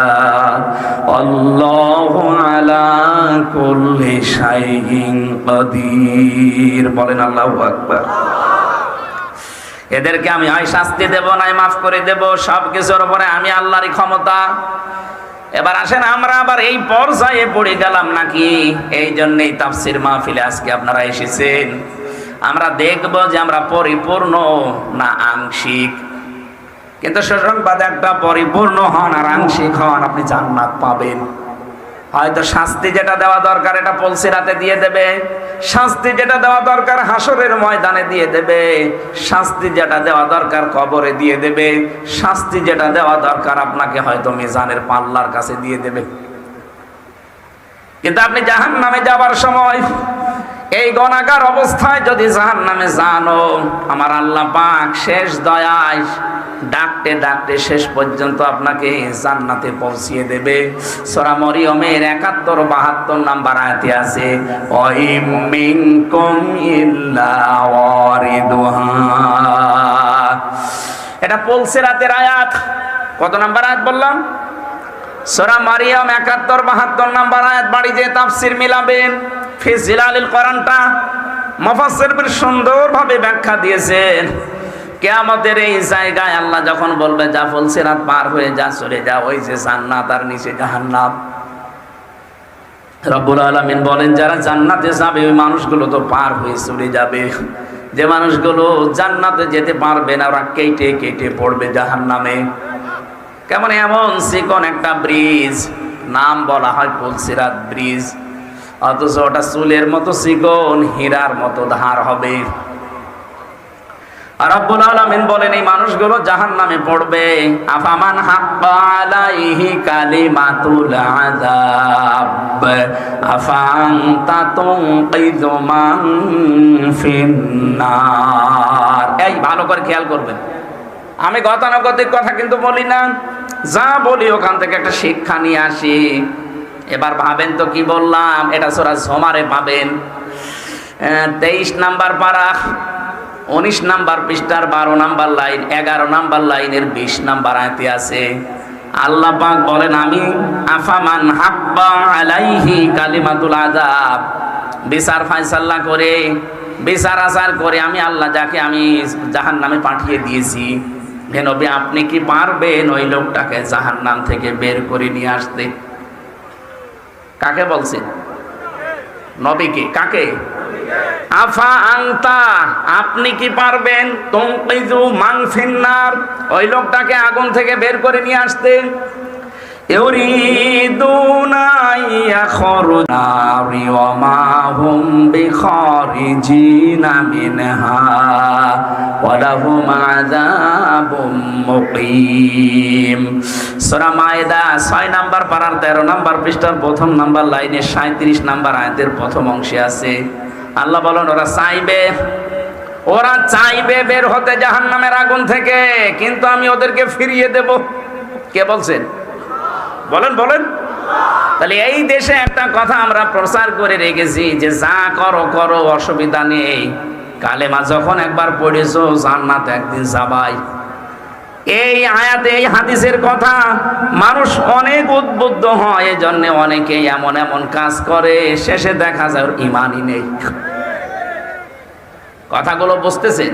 আল্লাহু আলা কুল্লি শাইইন কাদির। বলেন আল্লাহু আকবার। এদেরকে আমি হয় শাস্তি দেব, নাই মাফ করে দেব, সবকিছুর উপরে আমি আল্লাহরই ক্ষমতা। এবার আসেন আমরা আবার এই পর্যায়ে পড়ে গেলাম নাকি? এই জন্যই তাফসীর মাহফিলে আজকে আপনারা এসেছেন। আমরা দেখব যে আমরা পরিপূর্ণ না আংশিক। কিন্তু সুসংবাদ একটা, পরিপূর্ণ হন আর আংশিক হন, আপনি জান্নাত পাবেন। হয়তো শাস্তি যেটা দেওয়া দরকার এটা পুলসিরাতে দিয়ে দেবে, শাস্তি যেটা দেওয়া দরকার হাসরের ময়দানে দিয়ে দেবে, শাস্তি যেটা দেওয়া দরকার কবরে দিয়ে দেবে, শাস্তি যেটা দেওয়া দরকার আপনাকে হয়তো মিজানের পাল্লার কাছে দিয়ে দেবে। কিন্তু আপনি জাহান্নামে যাবার সময় এই গুনাহগার অবস্থায় যদি জাহান্নামে জানো, আমার আল্লাহ পাক শেষ দয়ায় ডাকতে ডাকতে শেষ পর্যন্ত আপনাকে জান্নাতে পৌঁছিয়ে দেবে। সূরা মরিয়মের 71-72 নাম্বার আয়াতে আছে, ওয়াইম মিনকুম ইল্লা ওয়ারিদুহা। এটা পুলসিরাতের আয়াত। কত নাম্বার আয়াত বললাম? সূরা মারিয়াম 71-72 নাম্বার আয়াত। বাড়ি যে তাফসীর মিলাবেন ফি জিলালিল কোরআনটা মুফাসসিররা সুন্দরভাবে ব্যাখ্যা দিয়েছেন। কিয়ামতের এই জায়গায় আল্লাহ যখন বলবে যা ফুলসিরাত পার হয়ে যা, চলে যা, ওই যে জান্নাত আর নিচে জাহান্নাম। রব্বুল আলামিন বলেন যারা জান্নাতে যাবে ওই মানুষগুলো তো পার হয়ে চলে যাবে, যে মানুষগুলো জান্নাতে যেতে পারবে না ওরা কেটে কেটে পড়বে জাহান্নামে। কেমন এমন চিকন একটা ব্রিজ, নাম বলা হয় ফুলসিরাত ব্রিজ, অথচ ওটা চুলের মতো চিকন, হীরার মতো ধার হবে। আর রব্বুল আলামিন বলেন এই মানুষগুলো জাহান্নামে পড়বে। আফামান হাক্কা আলাইহি কালিমাতুল আযাব আফান্তা তুনকিযু মান ফিন্নার। এই ভালো করে খেয়াল করবেন, আমি গতানুগতিক কথা কিন্তু বলি না, যা বলি ওখান থেকে একটা শিক্ষা নিয়ে আসি। এবার ভাবেন তো কি বললাম, এটা সূরা জুমারে পাবেন 23 নাম্বার পারা 19 নাম্বার পৃষ্ঠার 12 নাম্বার লাইন, 11 নাম্বার লাইনের 20 নাম্বার আয়াতে আছে। আল্লাহ পাক বলেন আমি আফামান হাক্কা আলাইহি কালিমাতুল আযাব, বিচার ফায়সালা করে, বিচার আচার করে আমি আল্লাহ যাকে আমি জাহান্নামে পাঠিয়ে দিয়েছি, হে নবী আপনি কি পারবেন ওই লোকটাকে জাহান্নাম থেকে বের করে নিয়ে আসতে? কাকে বলছেন? নবীকে। কাকে? আফা আনতা, আপনি কি পারবেন তুনকিযু মান ফিন্নার, ওই লোকটাকে আগুন থেকে বের করে নিয়ে আসতে? ইউরিদুনা ইয়াখরুজা ওয়া মা হুম বিখারিজিনা মিনহা ওয়া লাহুম আযাবুম মুকিম। সূরা মায়েদা 6 নাম্বার পারার 13 নাম্বার পৃষ্ঠার 1 নাম্বার লাইনে 37 নাম্বার আয়াতের প্রথম অংশে আছে। আল্লাহ বলেন ওরা চাইবে বের হতে জাহান্নামের আগুন থেকে, কিন্তু আমি ওদেরকে ফিরিয়ে দেব। কে বলছেন? বলেন বলেন। তাহলে এই দেশে একটা কথা আমরা প্রচার করে রেখেছি যে যা করো করো, অসুবিধা নেই, কালেমা যখন একবার পড়েছো জান্নাত একদিন যাবাই। এই আয়াতে এই হাদিসের কথা মানুষ অনেক উদ্বুদ্ধ হয়, এই জন্য অনেকে এমন এমন কাজ করে, শেষে দেখা যায় ঈমানই নেই। কথাগুলো বুঝতেছেন?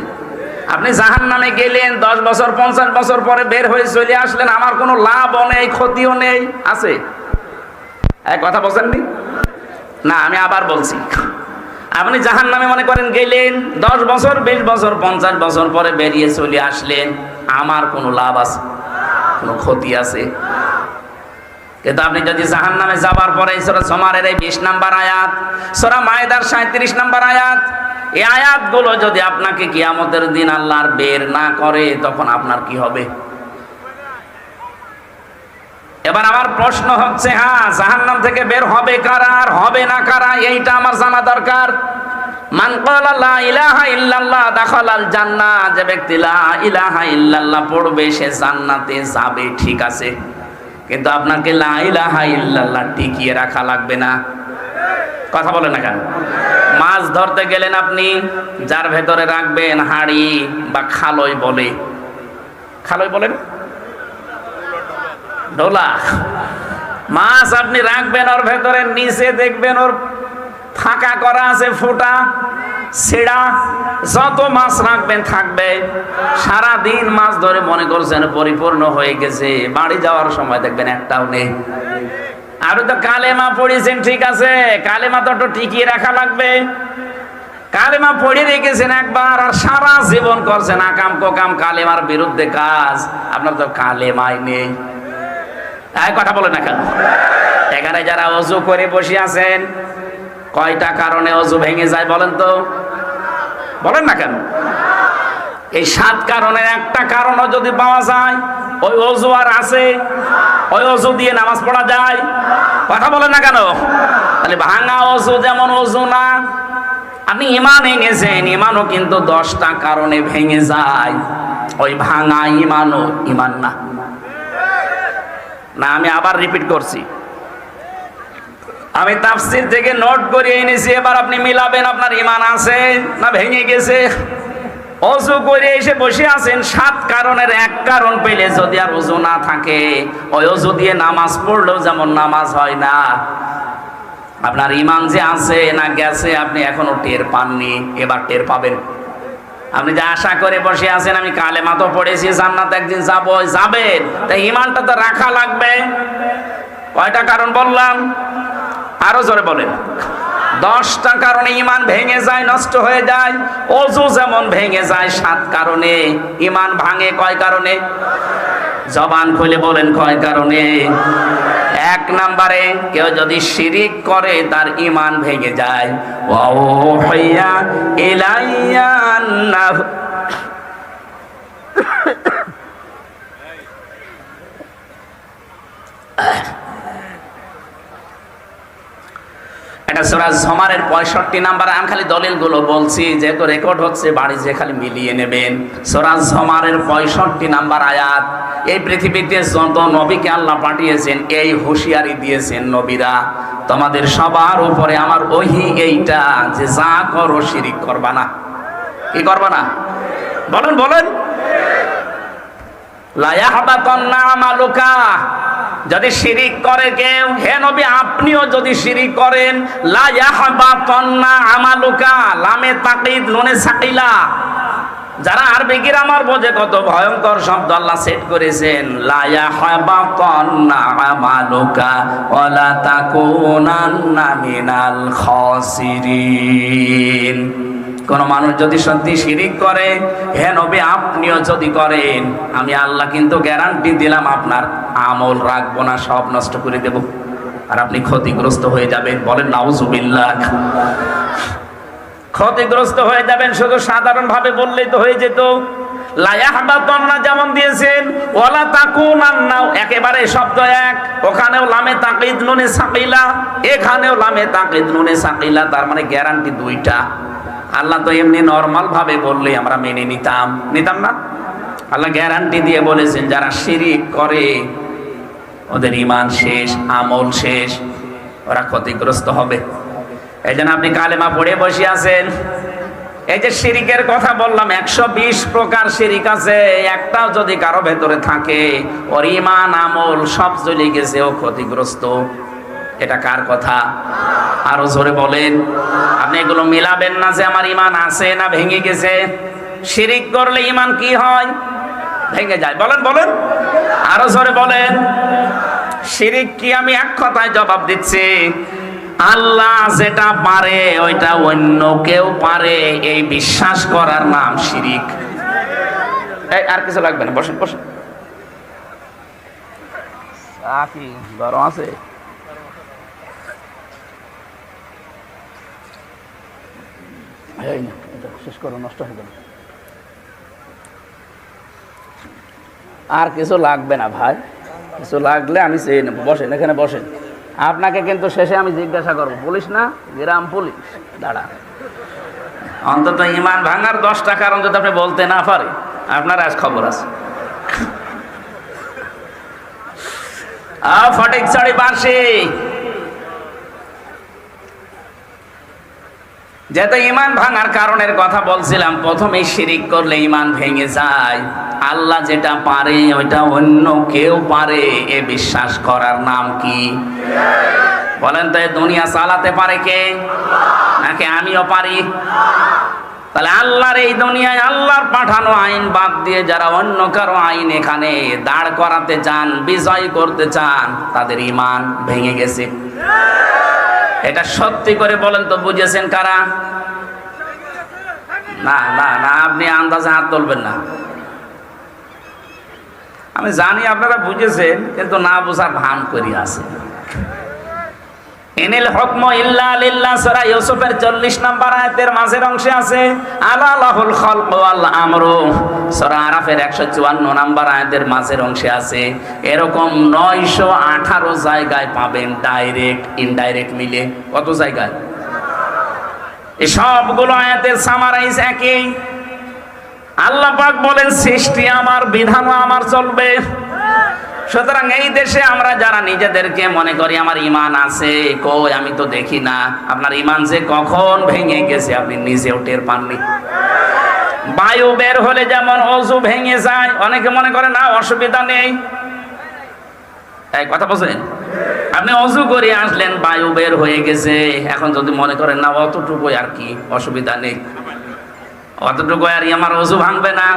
আপনি জাহান্নামে গেলেন, 10 বছর 50 বছর পরে বের হয়ে চলে আসলেন, আমার কোনো লাভও নেই, ক্ষতিও নেই, আছে? এক কথা বলছেননি না, আমি আবার বলছি, আপনি জাহান্নামে মনে করেন গেলেন, 10 বছর 20 বছর 50 বছর পরে বেরিয়ে চলে আসলেন, আমার কোনো লাভ আছে? কোনো ক্ষতি আছে? কিন্তু আপনি যদি জাহান্নামে যাবার পরে সূরা জুমারের এই 20 নাম্বার আয়াত, সূরা মায়েদার 37 নাম্বার আয়াত, এই আয়াতগুলো যদি আপনাকে কিয়ামতের দিন আল্লাহর বের না করে, তখন আপনার কি হবে? এবার আমার প্রশ্ন হচ্ছে, হ্যাঁ জাহান্নাম থেকে বের হবে কারা আর হবে না কারা, এইটা আমার জানা দরকার। মান ক্বালা লা ইলাহা ইল্লাল্লাহ দাখালাল জান্নাহ, যে ব্যক্তি লা ইলাহা ইল্লাল্লাহ পড়বে সে জান্নাতে যাবে, ঠিক আছে, কিন্তু আপনাকে লা ইলাহা ইল্লাল্লাহ টিকিয়ে রাখা লাগবে না। কথা বলে না কেন? মাছ ধরতে গেলেন আপনি, যার ভেতরে রাখবেন হাড়ি বা খালই বলে, খালই বলেন ডোলা, মাছ আপনি রাখবেন, ওর ভেতরে নিচে দেখবেন ওর ফাঁকা করা আছে, ফুটা ছেড়া, যত মাছ রাখবেন থাকবে। সারা দিন মাছ ধরে মনে করছেন পরিপূর্ণ হয়ে গেছে, বাড়ি যাওয়ার সময় দেখবেন একটাও নেই। আর তো কালেমা পড়েছেন, ঠিক আছে, কালেমা তো একটু টিকিয়ে রাখা লাগবে। কালেমা পড়ে রেখেছেন একবার, আর সারা জীবন করছেন আকাম কোকাম কালেমার বিরুদ্ধে কাজ, আপনার তো কালেমাই নেই। তাই কথা বলে না কেন? এখানে যারা ওযু করে বসে আছেন, কয়টা কারণে ওযু ভেঙে যায় বলেন তো? বলেন না কেন? এই 7 কারণের একটা কারণও যদি পাওয়া যায়, ওই ওযু আর আছে? ওই ওযু দিয়ে নামাজ পড়া যায়? কথা বলেন না কেন? তাহলে ভাঙা ওযু যেমন ওযু না, আপনি ঈমান এনেছেন, ঈমানও কিন্তু 10টা কারণে ভেঙে যায়। ওই ভাঙা ঈমানও ঈমান না। না, আমি আবার রিপিট করছি, আমি তাফসীর থেকে নোট করে এনেছি, এবার আপনি মিলাবেন আপনার ঈমান আছে না ভেঙে গেছে। ওযু করে এসে বসে আছেন, 7 কারণের এক কারণ পেলে যদি আর ওযু না থাকে, ওই ওযু দিয়ে নামাজ পড়লেও যেমন নামাজ হয় না, আপনার ইমান যে আছে না গেছে আপনি এখনো টের পাননি, এবার টের পাবেন। আপনি যে আশা করে বসে আছেন আমি কালেমা তো পড়েছি জান্নাত একদিন যাবো, যাবেন, তাই ইমানটা তো রাখা লাগবে। কয়টা কারণ বললাম? আরো জোরে বলেন। 10টা কারণে ইমান ভেঙে যায়, নষ্ট হয়ে যায়। ওযু যেমন ভেঙে যায় 7 কারণে, ইমান ভাঙে কয় কারণে? জবান খুলে বলেন কয় কারণে? 1 নম্বরে কেউ যদি শিরিক করে তার ইমান ভেঙে যায়। ওয়াউহিয়া ইলাইয়া আন্নাহু, এটা সূরা জুমারের 65 নাম্বার। আমি খালি দলিলগুলো বলছি, যেহেতু রেকর্ড হচ্ছে, বাড়ি যে খালি মিলিয়ে নেবেন। সূরা জুমারের 65 নাম্বার আয়াত। এই পৃথিবীতে যত নবীকে আল্লাহ পাঠিয়েছেন এই হুঁশিয়ারি দিয়েছেন, নবীরা তোমাদের সবার উপরে আমার ওহী এইটা যে যা করো শিরিক করবা না। কি করবা না? বলেন বলেন। লা ইয়াহবাতান্না আমালুকা, যদি শিরিক করে কেউ, হে নবী আপনিও যদি শিরিক করেন, লা ইয়াহবাতান্না আমালুকা, লামে তাকিদ নুনে সাকিলা। যারা আরবি গ্রামার বোঝে কত ভয়ঙ্কর শব্দ আল্লাহ সেট করেছেন। লা ইয়াহবাতান্না আমালুকা ওয়ালা তাকুনান্না মিনাল খাসিরিন। কোন মানুষ যদি সত্যি শিরিক করে, হে নবী আপনিও যদি করেন, আমি আল্লাহ কিন্তু গ্যারান্টি দিলাম আপনার আমল রাখবো না, সব নষ্ট করে দেব, আর আপনি ক্ষতিগ্রস্ত হয়ে যাবেন। বলেন নাউজুবিল্লাহ। ক্ষতিগ্রস্ত হয়ে যাবেন, শুধু সাধারণ ভাবে বললেই তো হয়ে যেত। লা ইয়াহবাতান্না যেমন দিয়েছেন, ওয়ালা তাকুনান্না একেবারে শব্দ এক, ওখানেও লামে তাকিদ নুনে সাকিলা, এখানেও লামে তাকিদ নুনে সাকিলা, তার মানে গ্যারান্টি 2টা। আল্লাহ তো এমনি নরমাল ভাবে বললেই আমরা মেনে নিতাম না। আল্লাহ গ্যারান্টি দিয়ে বলেছেন যারা শিরিক করে ওদের ঈমান শেষ, আমল শেষ, ওরা ক্ষতিগ্রস্ত হবে। এই জন্য আপনি কালেমা পড়ে বসে আছেন। এই যে শিরিকের কথা বললাম, 120 প্রকার শিরিক আছে, একটাও যদি কারো ভেতরে থাকে ওর ঈমান আমল সব চলে গেছে, ও ক্ষতিগ্রস্ত। এটা কার কথা? আরো জোরে বলেন। আপনি এগুলো মিলাবেন না যে আমার ঈমান আছে না ভেঙে গেছে। শিরিক করলে ঈমান কি হয়? ভেঙে যায়। বলেন বলেন, আরো জোরে বলেন। শিরিক কি? আমি এক কথায় জবাব দিচ্ছি, আল্লাহ যেটা পারে ওইটা অন্য কেউ পারে, এই বিশ্বাস করার নাম শিরিক। এই আর কিছু লাগবে না, বসেন বসেন। কি গরম আছে? শেষ করো, নষ্ট হয়ে গেল। আর কিছু লাগবে না ভাই, কিছু লাগলে আমি চেয়ে নেবো। বসেন, এখানে বসেন। আপনাকে কিন্তু শেষে আমি জিজ্ঞাসা করবো, পুলিশ না, গ্রাম পুলিশ, দাঁড়া। অন্তত ঈমান ভাঙার 10টা কারণ যদি আপনি বলতে না পারে, আপনার আজ খবর আছে। ফটিক ছড়ি বাঁশি, যেহেতু ঈমান ভাঙার কারণের কথা বলছিলাম, প্রথমেই শিরিক করলে ঈমান ভেঙে যায়। আল্লাহ যেটা পারে ওইটা অন্য কেউ পারে, এ বিশ্বাস করার নাম কি? বলেন তো, দুনিয়া চালাতে পারে কে? নাকি আমিও পারি? তাহলে আল্লাহর এই দুনিয়ায় আল্লাহর পাঠানো আইন বাদ দিয়ে যারা অন্য কারো আইন এখানে দাঁড় করাতে চান, বিজয় করতে চান, তাদের ঈমান ভেঙে গেছে। এটা সত্যি করে বলেন তো, বুঝেছেন কারা? না না না, আপনি আন্দাজে হাত তুলবেন না। আমি জানি আপনারা বুঝেছেন, কিন্তু না বোঝার ভান করি আছে। ইনিল হুকমু ইল্লা লিল্লাহ, সূরা ইউসুফের 40 নম্বর আয়াতের মাঝের অংশে আছে আলা লাহুল খালকু ওয়াল আমরু। সূরা আরাফের 154 নম্বর আয়াতের মাঝের অংশে আছে। এরকম 918 জায়গায় পাবেন, ডাইরেক্ট ইনডাইরেক্ট মিলে। কত জায়গায়? এই সবগুলো আয়াতের সামারাইজ একই। আল্লাহ পাক বলেন সৃষ্টি আমার, বিধানও আমার চলবে। সুতরাং এই দেশে আমরা যারা নিজেদেরকে মনে করি আমার ঈমান আছে, কই আমি তো দেখি না। আপনার ঈমান যে কখন ভেঙে গেছে আপনি নিজেও টের পাননি। বায়ু বের হলে যেমন ওযু ভেঙে যায়, অনেকে মনে করে না অসুবিধা নেই। এই কথা বলেন, আপনি অজু করে আসলেন, বায়ু বের হয়ে গেছে, এখন যদি মনে করেন না অতটুকু আর কি অসুবিধা নেই, অতটুকু আর আমার অজু ভাঙবে না,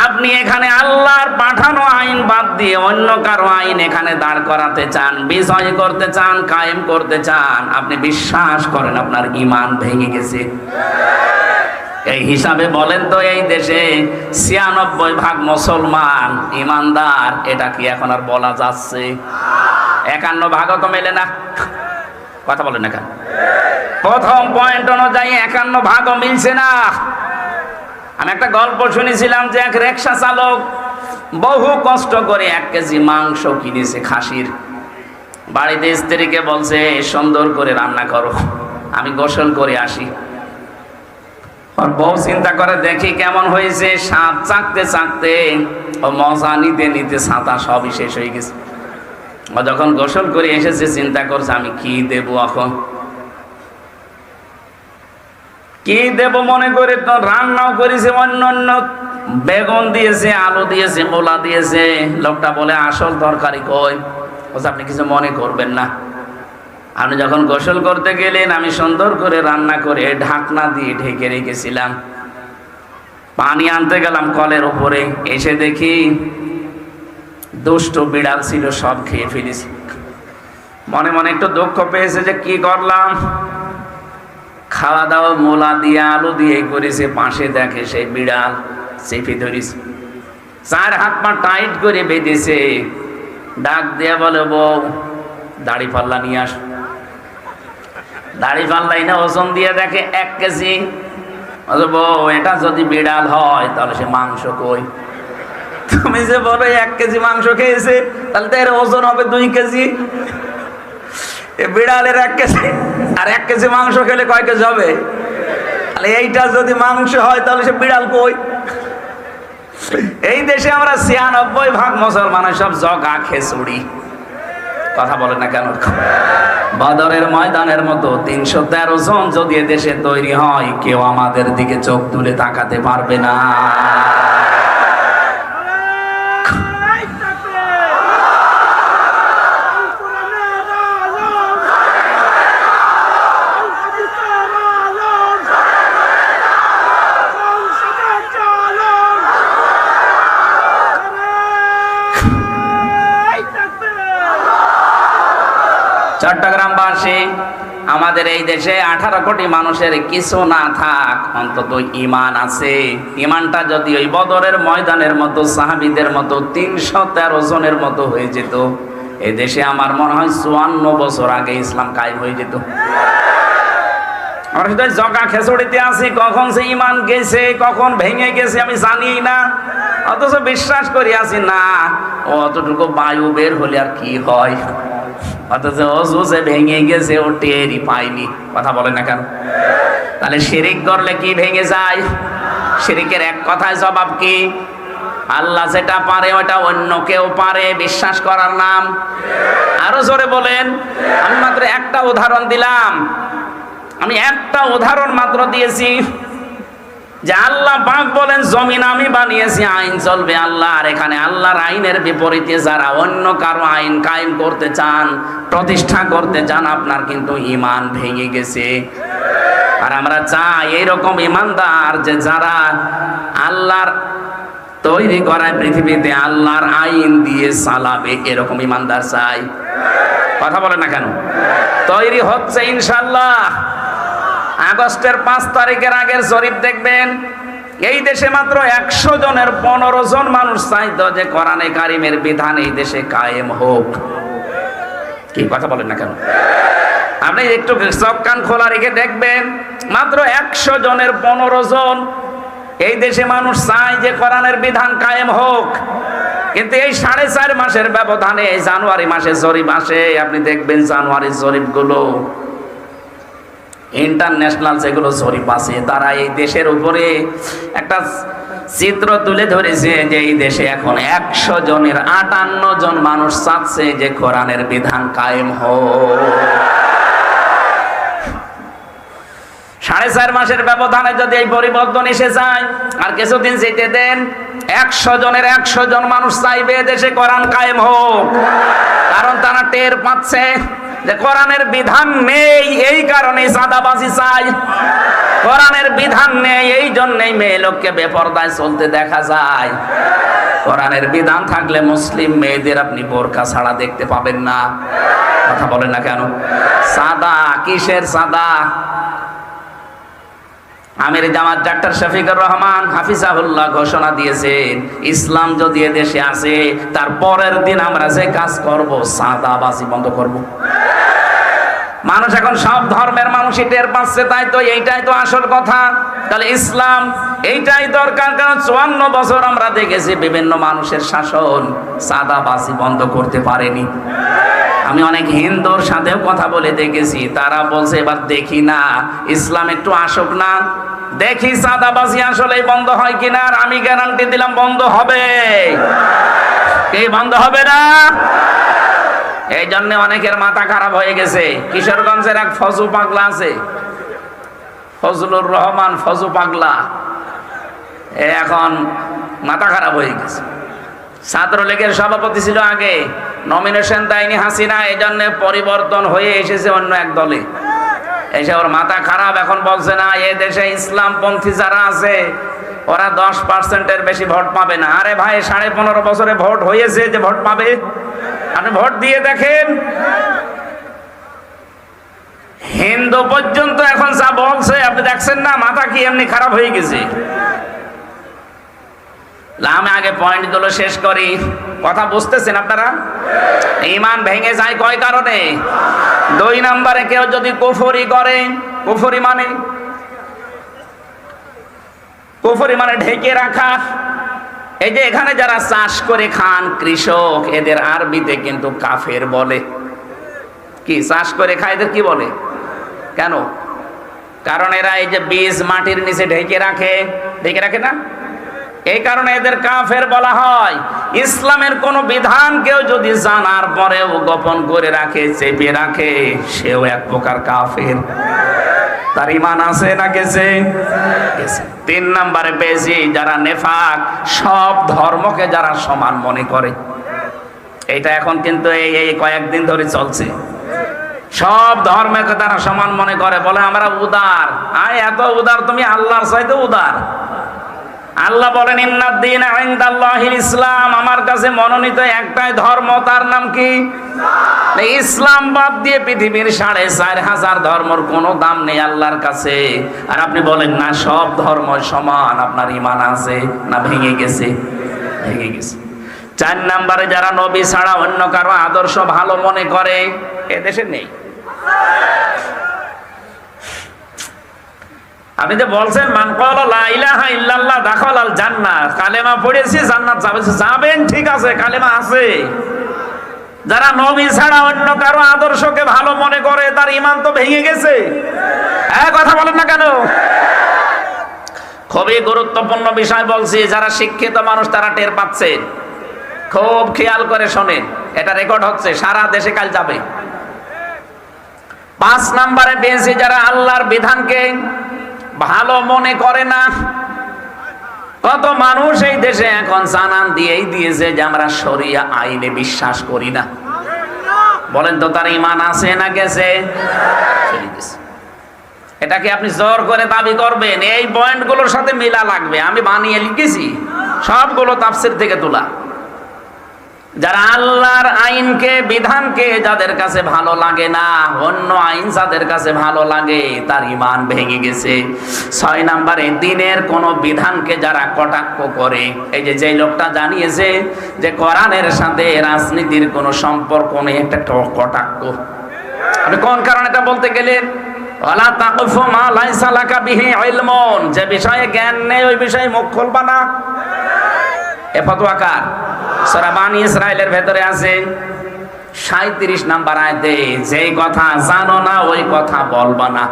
আপনি এখানে আল্লাহর পাঠানো আইন বাদ দিয়ে অন্য কারো আইন এখানে দাঁড় করাতে চান, বিজয় করতে চান, কায়েম করতে চান, আপনি বিশ্বাস করেন আপনার ঈমান ভেঙে গেছে। এই হিসাবে বলেন তো, এই দেশে ৯৬% মুসলমান ঈমানদার, এটা কি এখন আর বলা যাচ্ছে? ৫১% তো মেলে না, কথা বলেন না কেন? প্রথম পয়েন্ট অনুযায়ী ৫১% মিলছে না। আমি একটা গল্প শুনেছিলাম যে এক রিকশা চালক বহু কষ্ট করে ১ কেজি মাংস কিনেছে খাসির, বাড়িতে স্ত্রীকে বলছে সুন্দর করে রান্না করো, আমি গোসল করে আসি। আর বউ চিন্তা করে দেখি কেমন হয়েছে, স্বাদ চাকতে চাকতে ও মজা নিতে নিতে ছাতা সবই শেষ হয়ে গেছে। ও যখন গোসল করে এসেছে চিন্তা করছে আমি কি দেব, এখন কি দেব মনে করে তো রান্নাও করেছে, অন্য অন্য বেগুন দিয়েছে, আলু দিয়েছে, মোলা দিয়েছে। লোকটা বলে আসল তরকারি কই? বলছে আপনি কিছু মনে করবেন না, আপনি যখন গোসল করতে গেলেন আমি সুন্দর করে রান্না করে ঢাকনা দিয়ে ঢেকে রেখেছিলাম, পানি আনতে গেলাম কলের উপরে, এসে দেখি দুষ্ট বিড়াল ছিল, সব খেয়ে ফেলেছি। মনে মনে একটু দুঃখ পেয়েছে যে কি করলাম, খাওয়া দাওয়া মোলা দিয়ে আলু দিয়ে করেছে, পাশে দেখে সেই বিড়াল চেপে ধরেছে, ৪ হাত পা টাইট করে বেঁধেছে। ডাক দিয়ে বলে বউ দাড়ি পাল্লা নিয়ে আস। দাড়ি পাল্লা এনে ওজন দিয়ে দেখে ১ কেজি। বউ এটা যদি বিড়াল হয় তাহলে সে মাংস কই? তুমি যে বলো ১ কেজি মাংস খেয়েছে, তাহলে তো এর ওজন হবে ২ কেজি। বিড়ালের ১ কেজি আর ১ কেজি মাংস খেলে কয় কেজি হবে? তাহলে এইটা যদি মাংস হয় তাহলে সে বিড়াল কই? এই দেশে আমরা ৯৬% মুসলমানের সব জগা খেচুড়ি, কথা বলে না কেন? বদরের ময়দানের মতো ৩১৩ জন যদি দেশে তৈরি হয়, কেউ আমাদের দিকে চোখ তুলে তাকাতে পারবে না। চট্টগ্রামবাসী, আমাদের এই দেশে ১৮ কোটি মানুষের কিছু না থাক, অন্তত ঈমান আছে। ঈমানটা যদি ওই বদরের ময়দানের মতো সাহাবীদের মতো ৩১৩ জনের মতো হয়ে যেত, এই দেশে আমার মনে হয় ৫৪ বছর আগে ইসলাম কায়েম হয়ে যেত। আমরা শুধু জগা খেচড়িতে আছি, কখন সে ঈমান গেছে কখন ভেঙে গেছে আমি জানি না, অথচ বিশ্বাস করি আছি না অতটুকু বায়ু বের হলে আর কি হয়, অথচ অজু যে ভেঙে গেছে ও টেরই পাইনি, কথা বলে না কেন? তাহলে শিরিক করলে কি ভেঙে যায়? শিরিকের এক কথায় জবাব কি? আল্লাহ যেটা পারে ওটা অন্য কেউ পারে, বিশ্বাস করার নাম। আরো জোরে বলেন। আমি মাত্র একটা উদাহরণ দিলাম, আমি একটা উদাহরণ মাত্র দিয়েছি যে আল্লাহ পাক বলেন জমিন আমি বানিয়েছি, আইন চলবে আল্লাহর। এখানে আল্লাহর আইনের বিপরীতে যারা অন্য কারো আইন কায়েম করতে চান, প্রতিষ্ঠা করতে চান, আপনার কিন্তু ঈমান ভেঙে গেছে। আর আমরা চাই এইরকম ঈমানদার যে যারা আল্লাহর তৈরি করায় পৃথিবীতে আল্লাহর আইন দিয়ে চালাবে, এরকম ঈমানদার চাই। কথা বলে না কেন? তৈরি হচ্ছে ইনশাআল্লাহ। আগস্টের ৫ তারিখের আগের জরিপ দেখবেন, এই দেশে মাত্র ১০০ জনের ১৫ জন মানুষ চাইতো যে কোরআনে কারিমের বিধান এই দেশে কায়েম হোক। কি কথা বলেন না কেন? আপনি একটু চোখ কান খোলা রেখে দেখবেন, মাত্র ১০০ জনের ১৫ জন এই দেশে মানুষ চায় যে কোরআনের বিধান কায়েম হোক। কিন্তু এই ৪.৫ মাসের ব্যবধানে জানুয়ারি মাসে জরিপ আসে, আপনি দেখবেন জানুয়ারির জরিপগুলো ইন্টারন্যাশনাল যেগুলো জরিপ আছে, তারা এই দেশের উপরে একটা চিত্র তুলে ধরেছে যে এই দেশে এখন ১০০ জনের ৫৮ জন মানুষ চাচ্ছে যে কোরআনের বিধান কায়েম হোক। ৪.৫ মাসের ব্যবধানে যদি এই পরিবর্তন এসে যায়, আর কিছুদিন যেতে দেন, ১০০ জনের ১০০ জন মানুষ চাইবে দেশে কোরআন কায়েম হোক। কারণ তারা টের পাচ্ছে যে কোরআনের বিধান নেই, এই কারণে চাঁদাবাজি চাই। কোরআনের বিধান নেই, এই জন্যই মেয়ে লোককে বেপরদায় চলতে দেখা যায়। কোরআনের বিধান থাকলে মুসলিম মেয়েদের আপনি বোরকা ছাড়া দেখতে পাবেন না। কথা বলেন না কেন? সাদা কিসের সাদা? আমির জামাত ডাক্তার শফিকুর রহমান হাফিজাহুল্লাহ ঘোষণা দিয়েছেন, ইসলাম যদি এদেশে আসে তার পরের দিন আমরা যে কাজ করব, সাদাবাজি বন্ধ করব। মানুষ এখন সব ধর্মের মানুষই টের পাচ্ছে, তাই তো এইটাই তো আসল কথা। তাহলে ইসলাম এইটাই দরকার, কারণ 54 বছর আমরা দেখেছি বিভিন্ন মানুষের শাসন, সাদাবাজি বন্ধ করতে পারেনি। আমি অনেক হিন্দুর সাথেও কথা বলে দেখেছি, তারা বলছে এবার দেখি না, ইসলাম একটু আসুক না, দেখি সাদাবাজি আসলে বন্ধ হয় কিনা। আর আমি গ্যারান্টি দিলাম বন্ধ হবে। কি বন্ধ হবে না? এই জন্য অনেকের মাথা খারাপ হয়ে গেছে। কিশোরগঞ্জের এক ফজু পাগলা আছে, ফজলুর রহমান ফজু পাগলা, এখন মাথা খারাপ হয়ে গেছে। ছাত্রলীগের সভাপতি ছিল আগে, নমিনেশন দেয়নি হাসিনা, এই জন্য পরিবর্তন হয়ে এসেছে অন্য এক দলে। এসে ওর মাথা খারাপ, এখন বলছে না এ দেশে ইসলামপন্থী যারা আছে ওরা 10%-এর বেশি ভোট পাবে না। আরে ভাই, 15.5 বছরে ভোট হয়েছে যে ভোট পাবে? আপনি ভোট দিয়ে দেখেন। হিন্দু পর্যন্ত এখন যা বলছে আপনি দেখছেন না, মাথা কি এমনি খারাপ হয়ে গেছে। আমি আগে পয়েন্টগুলো শেষ করি, কথা বুঝতেছেন আপনারা? ঈমান ভেঙে যায় কয় কারণে? 2 নম্বরে কেউ যদি কুফরি করে, কুফরি মানে ঢেকে রাখা। এই যে এখানে যারা চাষ করে খান, কৃষক, এদের আরবিতে কিন্তু কাফের বলে। কি চাষ করে খায় এদের কি বলে? কেন? কারণ এরা এই যে বীজ মাটির নিচে ঢেকে রাখে না, এই কারণে এদের কাফের বলা হয়। ইসলামের কোন বিধান কেউ যদি জানার পরেও গোপন করে রাখে, চেপে রাখে, সেও এক প্রকার কাফের। তার ঈমান আছে না গেছে? 3 নম্বরে পেয়েছি যারা নেফাক, সব ধর্মকে যারা সমান মনে করে। এটা এখন কিন্তু এই কয়েকদিন ধরে চলছে। সব ধর্মকে তারা সমান মনে করে, বলে আমরা উদার। এত উদার তুমি? আল্লাহর চাইতে উদার। আল্লাহ বলেন ইন্নাদ-দীনা ইনদাল্লাহিল ইসলাম, আমার কাছে মনোনীত একটাই ধর্ম, তার নাম কি? ইসলাম বাদ দিয়ে পৃথিবীর 4,500 ধর্মের কোনো দাম নেই আল্লাহর কাছে। আর আপনি বলেন না সব ধর্ম সমান, আপনার ঈমান আছে না ভেঙে গেছে? ভেঙে গেছে। 4 নম্বরে যারা নবী ছাড়া অন্য কারো আদর্শ ভালো মনে করে, এদেশে নেই। আপনি যে বলছেন মান ক্বালা লা ইলাহা ইল্লাল্লাহ দাখালাল জান্নাহ, কালেমা পড়েছি জান্নাত যাবেন, ঠিক আছে, কালেমা আছে। যারা নবী ছাড়া অন্য কারো আদর্শকে ভালো মনে করে, তার ঈমান তো ভেঙে গেছে। কথা বলেন না কেন? খুবই গুরুত্বপূর্ণ বিষয় বলছি, যারা শিক্ষিত মানুষ তারা টের পাচ্ছে। খুব খেয়াল করে শোনেন, এটা রেকর্ড হচ্ছে, সারা দেশে কাল যাবে। 5 নম্বরে পেয়েছি যারা আল্লাহর বিধানকে ভালো মনে করে না। কত মানুষ এই দেশে এখন জানান দিয়েই দিয়েছে যে আমরা শরিয়া আইনে বিশ্বাস করি না। বলেন তো তার ঈমান আছে না গেছে? এটাকে আপনি জোর করে দাবি করবেন? এই পয়েন্টগুলোর সাথে মিলা লাগবে। আমি বানিয়ে লিখেছি, সবগুলো তাফসীর থেকে তোলা। যারা আল্লাহর আইনকে, বিধানকে যাদের কাছে ভালো লাগে না, অন্য আইন যাদের কাছে ভালো লাগে, তার ঈমান ভেঙে গেছে। 6 নম্বরে দ্বীনের কোন বিধানকে যারা কটাক্ষ করে। এই যে লোকটা জানিয়েছে যে কোরআনের সাথে রাজনীতির কোনো সম্পর্ক নেই, একটা কটাক্ষ। আপনি কোন কারণে এটা বলতে গেলেন? ওয়ালা তাকফু মা লাইসা লাকা বিহি ইলমুন, যে বিষয়ে জ্ঞান নেই ওই বিষয়ে মুখ খুলবা না। এ ফতোয়া কার? সূরা বানী ইসরাঈলের ভেতরে আছে 37 নাম্বার আয়াতে, যেই কথা জানো না ওই কথা বলবা না।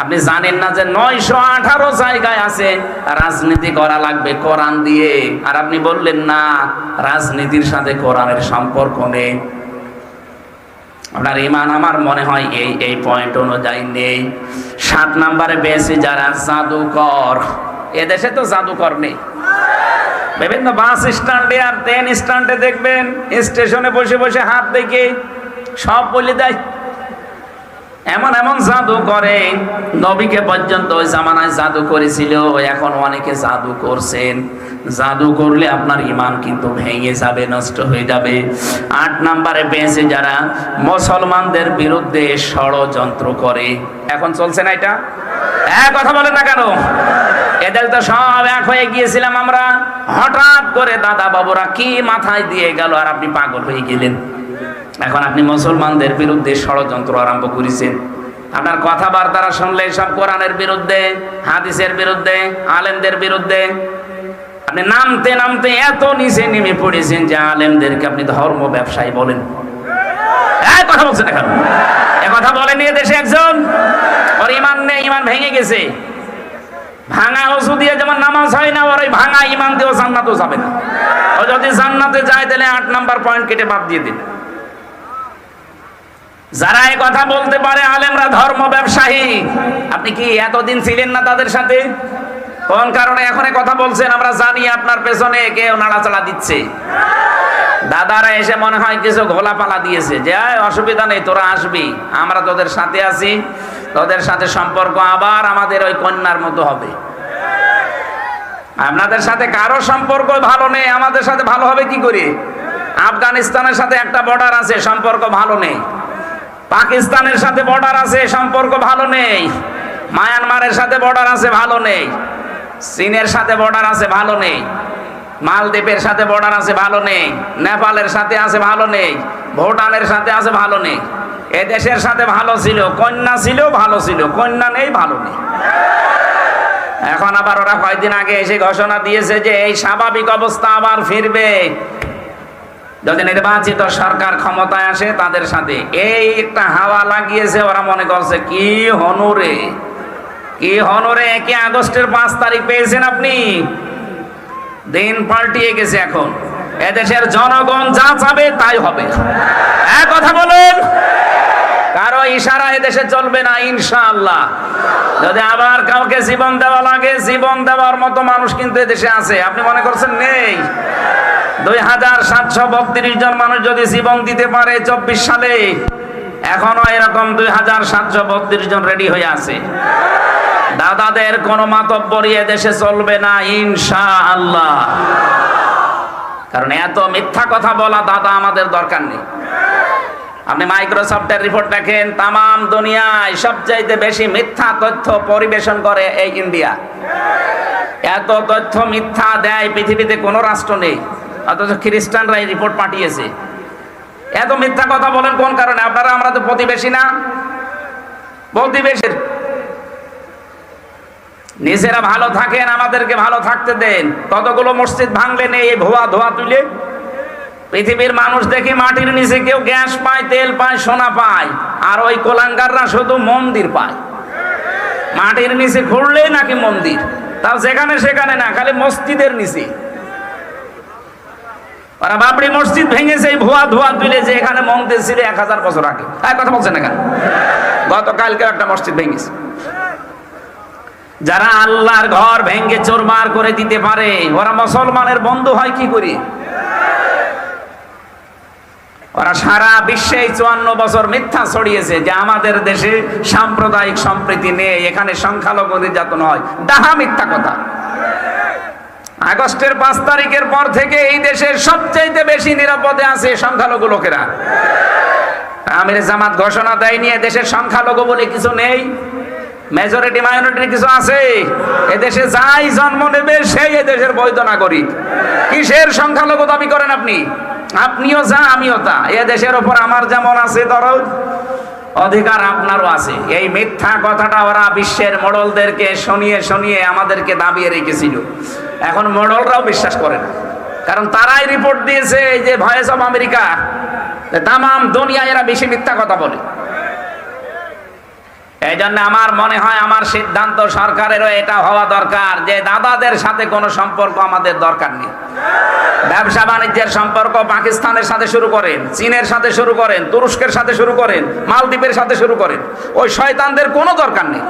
আপনি জানেন না যে 918 জায়গায় আছে রাজনীতি করা লাগবে কোরআন দিয়ে, আর আপনি বললেন না রাজনীতির সাথে কোরআনের সম্পর্ক নেই। আপনার ঈমান আমার মনে হয় এই পয়েন্ট অনুযায়ী নেই। 7 নম্বরে বেশি যারা জাদুকর, এদেশে তো জাদুকর নেই, বিভিন্ন বাস স্ট্যান্ডে আর ট্রেন স্ট্যান্ডে দেখবেন স্টেশনে বসে বসে হাত দেখে সব বলে দেয়। এমন এমন জাদু করে, নবীকে পর্যন্ত ওই জামানায় জাদু করেছিল, এখন অনেকে জাদু করছেন। জাদু করলে আপনার ঈমান কিন্তু ভেঙে যাবে, নষ্ট হয়ে যাবে। 8 নম্বরে পেয়েছে যারা মুসলমানদের বিরুদ্ধে ষড়যন্ত্র করে। এখন চলছে না এটা? কথা বলেন না কেন? এদের তো সব এক হয়ে গিয়েছিলাম আমরা, হঠাৎ করে দাদা বাবুরা কি মাথায় দিয়ে গেল আর আপনি পাগল হয়ে গেলেন। এখন আপনি মুসলমানদের বিরুদ্ধে ষড়যন্ত্র আরম্ভ করেছেন। আপনার কথাবার্তা শুনলে সব কোরআনের বিরুদ্ধে, হাদিসের বিরুদ্ধে, আলেমদের বিরুদ্ধে। আপনি নামতে নামতে এত নিচে নেমে পড়েছেন যে আলেমদেরকে আপনি ধর্ম ব্যবসায়ী বলেন। কথা বলছেন এখন? কথা বলেনি এদেশে একজন? ওর ঈমান নেই, ঈমান ভেঙে গেছে। ভাঙা ওযু দিয়ে যেমন নামাজ হয় না, ওর ওই ভাঙা ঈমান দিয়েও জান্নাতেও যাবে না। ও যদি জান্নাতে যায় তাহলে 8 নাম্বার পয়েন্ট কেটে বাদ দিয়ে দিন। যারা এই কথা বলতে পারে আলেমরা ধর্ম ব্যবসায়ী, আপনি কি এতদিন ছিলেন না তাদের সাথে? কোন কারণে এখন এই কথা বলছেন? আমরা জানি আপনার পেছনে কেউ নাড়াচাড়া দিচ্ছে। দাদারা এসে মনে হয় কিছু ঘোলাপালা দিয়েছে যে অসুবিধা নেই, তোরা আসবি, আমরা তোদের সাথে আছি, তোদের সাথে সম্পর্ক আবার আমাদের ওই কন্যার মতো হবে। আপনাদের সাথে কারো সম্পর্ক ভালো নেই, আমাদের সাথে ভালো হবে কি করে? আফগানিস্তানের সাথে একটা বর্ডার আছে, সম্পর্ক ভালো নেই। পাকিস্তানের সাথে বর্ডার আছে, সম্পর্ক ভালো নেই। মায়ানমারের সাথে বর্ডার আছে, ভালো নেই। চীনের সাথে বর্ডার আছে, ভালো নেই। মালদ্বীপের সাথে বর্ডার আছে, ভালো নেই। নেপালের সাথে আছে, ভালো নেই। ভুটানের সাথে আছে, ভালো নেই। এ দেশের সাথে ভালো ছিল, কন্যা ছিল, ভালো ছিল, কন্যা নেই, ভালো নেই। এখন আবার ওরা কয়েকদিন আগে এসে ঘোষণা দিয়েছে যে এই স্বাভাবিক অবস্থা আবার ফিরবে যদি নির্বাচিত সরকার ক্ষমতায় আসে তাদের সাথে। এই একটা হাওয়া লাগিয়েছে, ওরা মনে করছে কি হনুরে, কি হনুরে। কি আগস্টের 5 তারিখ পেয়েছেন আপনি? দিন পাল্টিয়ে গেছে। এখন এদেশের জনগণ যা চাবে তাই হবে। এক কথা বলুন, কারো ইশারা এদেশে চলবে না ইনশাআল্লাহ। যদি আবার কাউকে জীবন দেওয়া লাগে, জীবন দেওয়ার মতো মানুষ কিন্তু এদেশে আছে। আপনি মনে করছেন নেই? 2732 জন মানুষ যদি জীবন দিতে পারে 24 সালে, এখনো এরকম 2732 জন রেডি হয়ে আছে। দাদাদের কোন মাতব্বরি দেশে চলবে না ইনশাআল্লাহ। কারণ এত মিথ্যা কথা বলা দাদা আমাদের দরকার নেই। আপনি মাইক্রোসফটের রিপোর্ট দেখেন, তাম দুনিয়ায় সবচাইতে বেশি মিথ্যা তথ্য পরিবেশন করে এই ইন্ডিয়া। এত তথ্য মিথ্যা দেয় পৃথিবীতে কোনো রাষ্ট্র নেই, অথচ খ্রিস্টানরা এই রিপোর্ট পাঠিয়েছে। এত মিথ্যা কথা বলেন কোন কারণে? আপনারা আমরা তো প্রতিবেশী না? প্রতিবেশীর নিজেরা ভালো থাকেন, আমাদেরকে ভালো থাকতে দেন। কতগুলো মসজিদ ভাঙলেন এই ভুয়া ধোয়া তুলে। পৃথিবীর মানুষ দেখি মাটির নিচে কেউ গ্যাস পায়, তেল পায়, সোনা পায়, আর ওই কোলাঙ্গাররা শুধু মন্দির পায়। মাটির নিচে খুঁড়লেই নাকি মন্দির, তাও যেখানে সেখানে না, খালি মসজিদের নিচে। ওরা বাবরি মসজিদ ভেঙেছে এই ভুয়া ধোয়া তুলে যে এখানে মন্দির ছিল 1000 বছর আগে। কথা বলছেন না কেন? গতকালকে একটা মসজিদ ভেঙেছে। যারা আল্লাহর ঘর ভেঙে চুরমার করে দিতে পারে, ওরা মুসলমানের বন্ধু হয় কি করে? ওরা সারা বিশ্বে 54 বছর মিথ্যা ছড়িয়েছে যে আমাদের দেশে সাম্প্রদায়িক সম্প্রীতি নেই, এখানে সংখ্যালঘু নির্যাতন হয়। ডাহা মিথ্যা কথা। আগস্টের 5 তারিখের পর থেকে এই দেশের সবচেয়ে বেশি নিরাপদে আছে সংখ্যালঘু লোকেরা। আমির জামাত ঘোষণা দেয়নি দেশের সংখ্যালঘু বলে কিছু নেই, মেজরিটি মাইনরিটি কিছু আছে। এদেশে যাই জন্ম নেবে সেই এদেশের বৈধ নাগরিক। কিসের সংখ্যালঘু দাবি করেন আপনি? আপনিও যা, আমিও তা। এ দেশের ওপর আমার যেমন আছে দরদ, অধিকার আপনারও আছে। এই মিথ্যা কথাটা ওরা বিশ্বের মোড়লদেরকে শুনিয়ে শুনিয়ে আমাদেরকে দাবিয়ে রেখেছিল। এখন মোড়লরাও বিশ্বাস করে না, কারণ তারাই রিপোর্ট দিয়েছে এই যে ভয়েস অফ আমেরিকা, তাম দুনিয়ায় এরা বেশি মিথ্যা কথা বলে। এই জন্য আমার মনে হয় আমার সিদ্ধান্ত সরকারেরও এটা হওয়া দরকার যে দাদাদের সাথে কোনো সম্পর্ক আমাদের দরকার নেই। ব্যবসা বাণিজ্যের সম্পর্ক পাকিস্তানের সাথে শুরু করেন, চীনের সাথে শুরু করেন, তুরস্কের সাথে শুরু করেন, মালদ্বীপের সাথে শুরু করেন। ওই শয়তানদের কোনো দরকার নেই।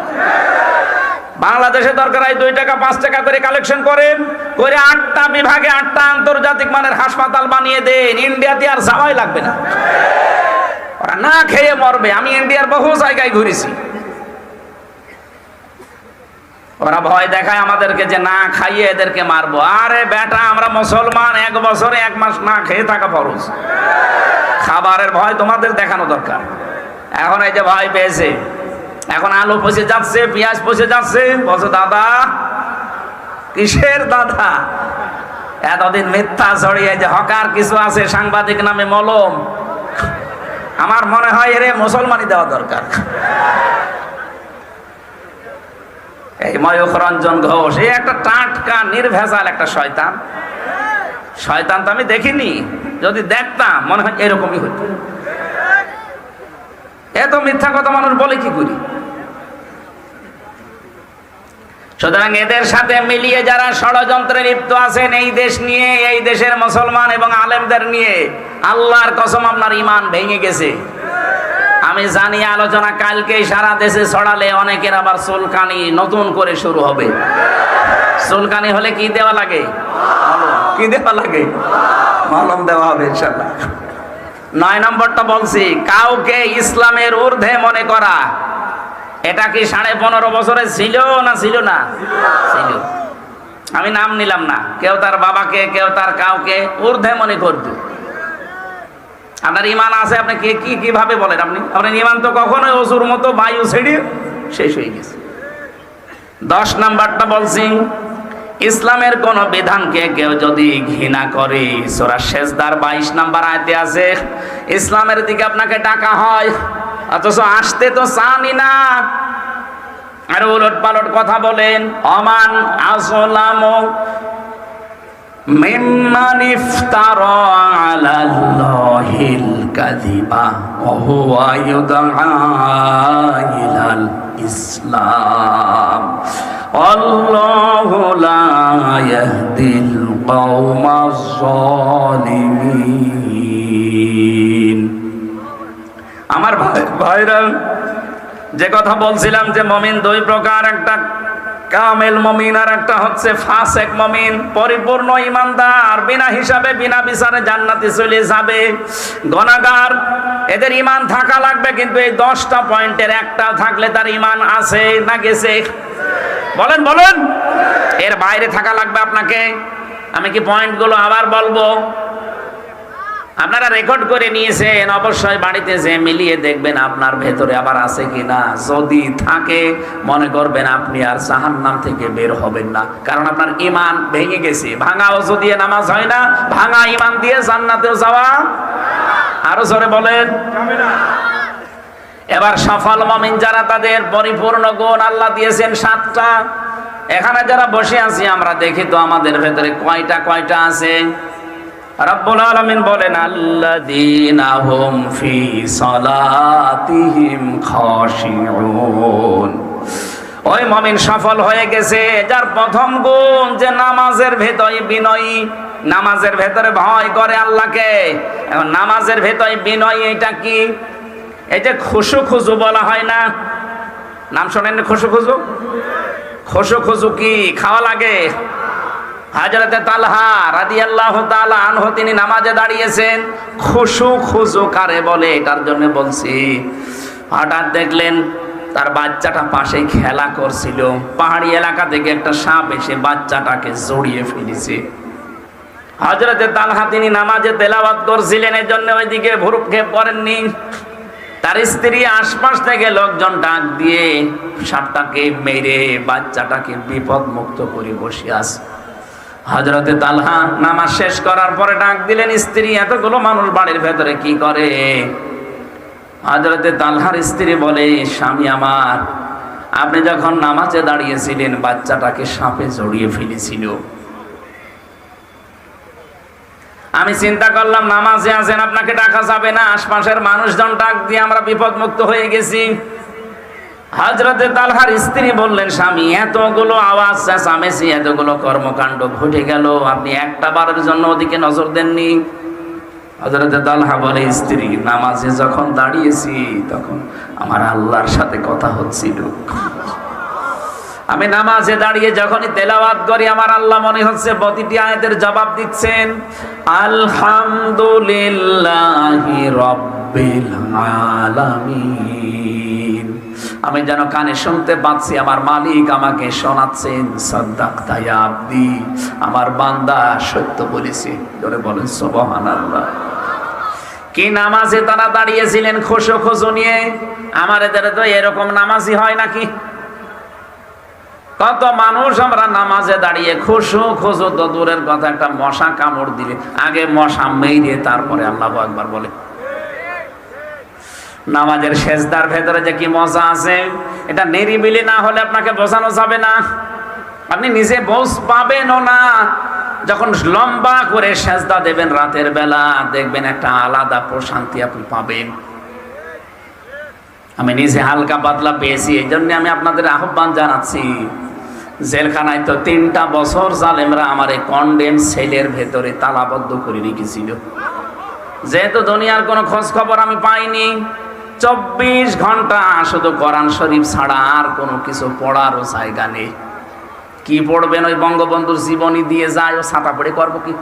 বাংলাদেশে দরকার হয় 2 টাকা 5 টাকা করে কালেকশন করেন, করে 8টা বিভাগে 8টা আন্তর্জাতিক মানের হাসপাতাল বানিয়ে দেন। ইন্ডিয়াতে আর যাওয়াই লাগবে না, ওরা না খেয়ে মরবে। আমি ইন্ডিয়ার বহু জায়গায় ঘুরেছি, ওরা ভয় দেখায় আমাদেরকে যে না খাইয়ে এদেরকে মারবো। আরে বেটা, আমরা মুসলমান, 1 বছরে 1 মাস না খেয়ে থাকা ফরজ। খাবারের ভয় তোমাদের দেখানো দরকার। এখন এই যে ভয় পেয়েছে, এখন আলু পচে যাচ্ছে, পেঁয়াজ পচে যাচ্ছে, বলছে দাদা। কিসের দাদা? এতদিন মিথ্যা ছড়িয়ে যে হকার কিছু আছে সাংবাদিক নামে মলম, আমার মনে হয় এরে মুসলমানই দেওয়া দরকার। এই ময়ূখ রঞ্জন ঘোষ, এই একটা টাটকা নির্ভেজাল একটা শয়তান। শয়তান তো আমি দেখিনি, যদি দেখতাম মনে হয় এরকমই হতো। এত মিথ্যা কথা মানুষ বলে কি করি? সুতরাং এদের সাথে মিলিয়ে যারা ষড়যন্ত্রে লিপ্ত আছেন এই দেশ নিয়ে, এই দেশের মুসলমান এবং আলেমদের নিয়ে, আল্লাহর কসম আপনার ঈমান ভেঙে গেছে। আমি জানি আলোচনা কালকেই সারা দেশে ছড়ালে অনেকের আবার চুলকানি নতুন করে শুরু হবে। চুলকানি হলে কি দেওয়া লাগে? কি দেওয়া লাগে? মলম দেওয়া হবে ইনশাআল্লাহ। 9 নম্বরটা বলছি, কাউকে ইসলামের ঊর্ধ্বে মনে করা। এটা কি 15.5 বছরে ছিল না ছিল না? ছিল। আমি নাম নিলাম না, কেউ তার বাবাকে, কেউ তার কাউকে ঊর্ধ্বে মনে করত। আপনার ঈমান আছে, আপনি কিভাবে বলেন? আপনার ঈমান তো কখনোই অসুর মতো বায়ু ছেড়ে শেষ হয়ে গেছে। 10 নাম্বারটা বলছি, ইসলামের কোন বিধানকে কেউ যদি ঘৃণা করে, সূরা সেজদার 22 নাম্বার আয়াতে আছে, ইসলামের দিকে আপনাকে ডাকা হয় অথচ আসতে তো চানি না, আর উলট পালট কথা বলেন। অমান আসলামু মিম্মান ইফতারা আলাল্লাহিল কাযিবা ওয়া হুয়া ইউদআ ইলাল ইসলাম আল্লাহু লা ইয়াহদিল কওমাজ যালিমিন। আমার ভাইরা, যে কথা বলছিলাম যে মুমিন 2 প্রকার, একটা কামেল মুমিন আর একটা হচ্ছে ফাসেক মুমিন। পরিপূর্ণ ঈমানদার, বিনা হিসাবে বিনা বিচারে জান্নাতে চলে যাবে। গুনাহগার, এদের ঈমান থাকা লাগবে, কিন্তু এই 10টা পয়েন্টের একটা থাকলে তার ঈমান আছে না গেছে? বলেন বলেন, এর বাইরে থাকা লাগবে আপনাকে। আমি কি পয়েন্টগুলো আবার বলবো? আপনারা রেকর্ড করে নিয়েছেন, অবশ্যই বাড়িতে যে মিলিয়ে দেখবেন আপনার ভেতরে আবার আছে কিনা। যদি থাকে মনে করবেন আপনি আর জাহান্নাম থেকে বের হবেন না, কারণ আপনার ঈমান ভেঙে গেছে। ভাঙা ওযু দিয়ে নামাজ হয় না, ভাঙা ঈমান দিয়ে জান্নাতেও যাওয়া। আরো জোরে বলেন। এবার সফল মুমিন যারা, তাদের পরিপূর্ণ গুণ আল্লাহ দিয়েছেন 7টা। এখানে যারা বসে আছি আমরা দেখি তো আমাদের ভেতরে কয়টা আছে। রব্বুল আলামিন বলেন, আল্লাযীনা হুম ফি সালাতিহিম খাশিউন। ওই মুমিন সফল হয়ে গেছে যার প্রথম গুণ যে নামাজের ভেতরে বিনয়ী, নামাজের ভেতরে ভয় করে আল্লাহকে। এখন নামাজের ভেতরে বিনয়ী এটা কি? এই যে খুশু খুজু বলা হয় না, নাম শোনেন? খুশু খুজু, খুশু খুজু কি খাওয়া লাগে? হযরতে তালহা রাদিয়াল্লাহু তাআলা আনহু তিনি নামাজে দাঁড়িয়েছেন। খুশু খুজু কারে বলে এটার জন্য বলছি। হঠাৎ দেখলেন তার বাচ্চাটা পাশে খেলা করছিল, পাহাড়ি এলাকা থেকে একটা সাপ এসে বাচ্চাটাকে জড়িয়ে ফেলেছে। হযরতে তালহা তিনি নামাজে তেলাওয়াত করছিলেন, এই জন্য ওইদিকে ভ্রুক্ষেপ করেননি। তার স্ত্রী আশপাশ থেকে লোকজন ডাক দিয়ে সাপটাকে মেরে বাচ্চাটাকে বিপদ মুক্ত করে বসে আছে। হযরতে তালহা নামাজ শেষ করার পরে ডাক দিলেন স্ত্রী, এতগুলো মানুষ বাড়ির ভেতরে কি করে? হযরতে তালহার স্ত্রী বলে, স্বামী আমার, আপনি যখন নামাজে দাঁড়িয়েছিলেন বাচ্চাটাকে সাপে জড়িয়ে ফেলেছিল। আমি চিন্তা করলাম নামাজে আছেন, আপনাকে ডাকা যাবে না, আশপাশের মানুষজন ডাক দিয়ে আমরা বিপদ মুক্ত হয়ে গেছি। হযরতে তালহার স্ত্রী বললেন, স্বামী, এতগুলো আওয়াজ চেঁচামেচি, এতগুলো কর্মকাণ্ড ঘটে গেল, আপনি একটা বারের জন্য ওদিকে নজর দেননি? হযরতে তালহা বলে, স্ত্রী, নামাজে যখন দাঁড়িয়েছি তখন আমার আল্লাহর সাথে কথা হচ্ছিল। আমি নামাজে দাঁড়িয়ে যখনই তেলাওয়াত করি আমার আল্লাহ মনে হচ্ছে প্রতিটি আয়াতের জবাব দিচ্ছেন, আলহামদুলিল্লাহি রাব্বিল আলামিন। আমি যেন কানে শুনতে পাচ্ছি আমার মালিক আমাকে শোনাচ্ছেন, সাদ্দাকতা ইয়া আবদি, আমার বান্দা সত্য বলেছে। জোরে বলেন সুবহানাল্লাহ। কি নামাজে তারা দাঁড়িয়েছিলেন খুশু খুশু নিয়ে। আমার এদের তো এরকম নামাজি হয় নাকি? কত মানুষ আমরা নামাজে দাঁড়িয়ে খুশু খুশু তো দূরের কথা, একটা মশা কামড় দিলে আগে মশা মেরে তারপরে আল্লাহু আকবার বলে। নামাজের সেজদার ভেতরে যে কি মজা আছে, এটা নিরিবিলি না হলে আপনাকে বোঝানো যাবে না। আপনি নিজে বোঝ পাবেনও না। যখন লম্বা করে সেজদা দেবেন রাতের বেলা, দেখবেন একটা আলাদা প্রশান্তি আপনি পাবেন। আমি নিজে হালকা পাতলা পেয়েছি, এই জন্য আমি আপনাদের আহ্বান জানাচ্ছি। জেলখানায় তো 3টা বছর জালেমরা আমার এই কন্ডেম সেলের ভেতরে তালাবদ্ধ করে রেখেছিল। যেহেতু দুনিয়ার কোনো খোঁজ খবর আমি পাইনি, 24 ঘন্টা শুধু কোরআন শরীফ ছাড়া আর কোনো কিছু পড়ারও জায়গা নেই। কি পড়বেন? ওই বঙ্গবন্ধুর জীবনী দিয়ে যায়, ও ছাতা পড়ে করবো কি?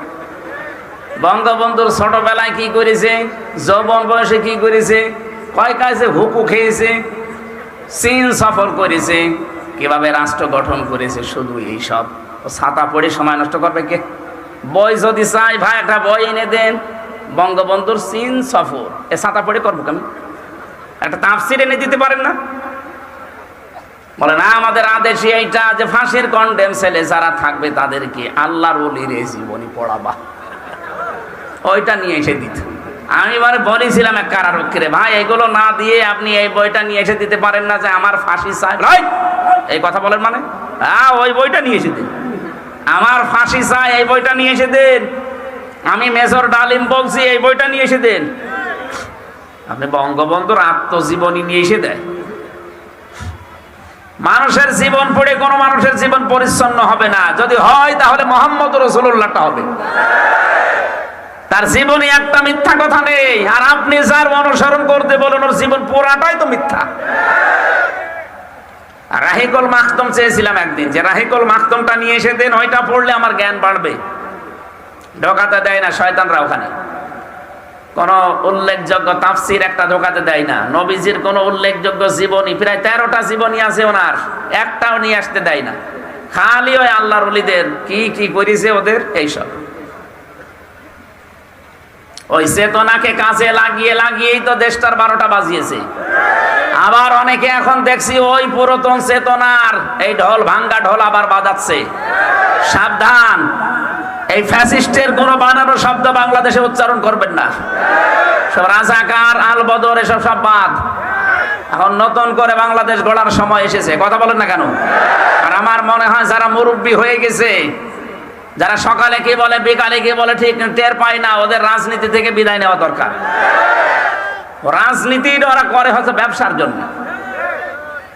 বঙ্গবন্ধুর ছোটবেলায় কি করেছে, যৌবন বয়সে কি করেছে, কয় কাজে হুকু খেয়েছে, চীন সফর করেছে, কিভাবে রাষ্ট্র গঠন করেছে, শুধু এই সব। ও ছাতা পড়ে সময় নষ্ট করবে কে? বই যদি চাই ভাই একটা বই এনে দেন, বঙ্গবন্ধুর চীন সফর, এ ছাতা পড়ে করবো আমি? একটা তাফসির এনে দিতে পারেন না? বলে না আমাদের আদেশই এইটা যে ফাঁসির কন্ডেম ছেলে যারা থাকবে তাদেরকে আল্লাহর ওলির এই জীবনী পড়াবা। ওইটা নিয়ে এসে দিত। আমি এবারে বলেছিলাম এক কারারক্ষীরে, ভাই এগুলো না দিয়ে আপনি এই বইটা নিয়ে এসে দিতে পারেন না যে আমার ফাঁসি চাই? এই কথা বলেন মানে? হ্যাঁ, ওই বইটা নিয়ে এসে দিন। আমার ফাঁসি চাই, এই বইটা নিয়ে এসে দেন। আমি মেজর ডালিম বলছি, এই বইটা নিয়ে এসে দেন। আপনি বঙ্গবন্ধুর আত্মজীবনী নিয়ে এসে দেয়। মানুষের জীবন পড়ে কোনো মানুষের জীবন পরিচ্ছন্ন হবে না। যদি হয় তাহলে মুহাম্মদ রাসূলুল্লাহটা হবে। তার জীবনে একটা মিথ্যা কথা নেই। আর আপনি যার অনুসরণ করতে বলেন ওর জীবন পুরাটাই তো মিথ্যা। রাহিকুল মাখতুম চেয়েছিলাম একদিন, যে রাহিকুল মাখতুমটা নিয়ে এসে দেন, ওইটা পড়লে আমার জ্ঞান বাড়বে। ঢোকাতে দেয় না শয়তানরা ওখানে। কোন উল্লেখযোগ্য তাফসির একটা ঢোকাতে দেয় না। নবীজির কোন উল্লেখযোগ্য জীবনী, প্রায় 13টা জীবনী আছে ওনার, একটাও নিয়ে আসতে দেয় না। খালি ওই আল্লাহর ওলিদের কি কি করেছে ওদের এইসব। ওই চেতনাকে কাজে লাগিয়ে লাগিয়েই তো দেশটার 12টা বাজিয়েছে। আবার অনেকে এখন দেখছি ওই পুরাতন চেতনার এই ঢোল, ভাঙ্গা ঢোল আবার বাজাচ্ছে। সাবধান, এই ফ্যাসিস্টের কোন বানানো শব্দ বাংলাদেশে উচ্চারণ করবেন না। সব রাজাকার, আল বদর এসব সব বাদ। এখন নতুন করে বাংলাদেশ গড়ার সময় এসেছে। কথা বলেন না কেন? আর আমার মনে হয় যারা মুরব্বী হয়ে গেছে, যারা সকালে কি বলে বিকালে কি বলে ঠিক টের পায় না, ওদের রাজনীতি থেকে বিদায় নেওয়া দরকার। রাজনীতি ওরা করে হচ্ছে ব্যবসার জন্য।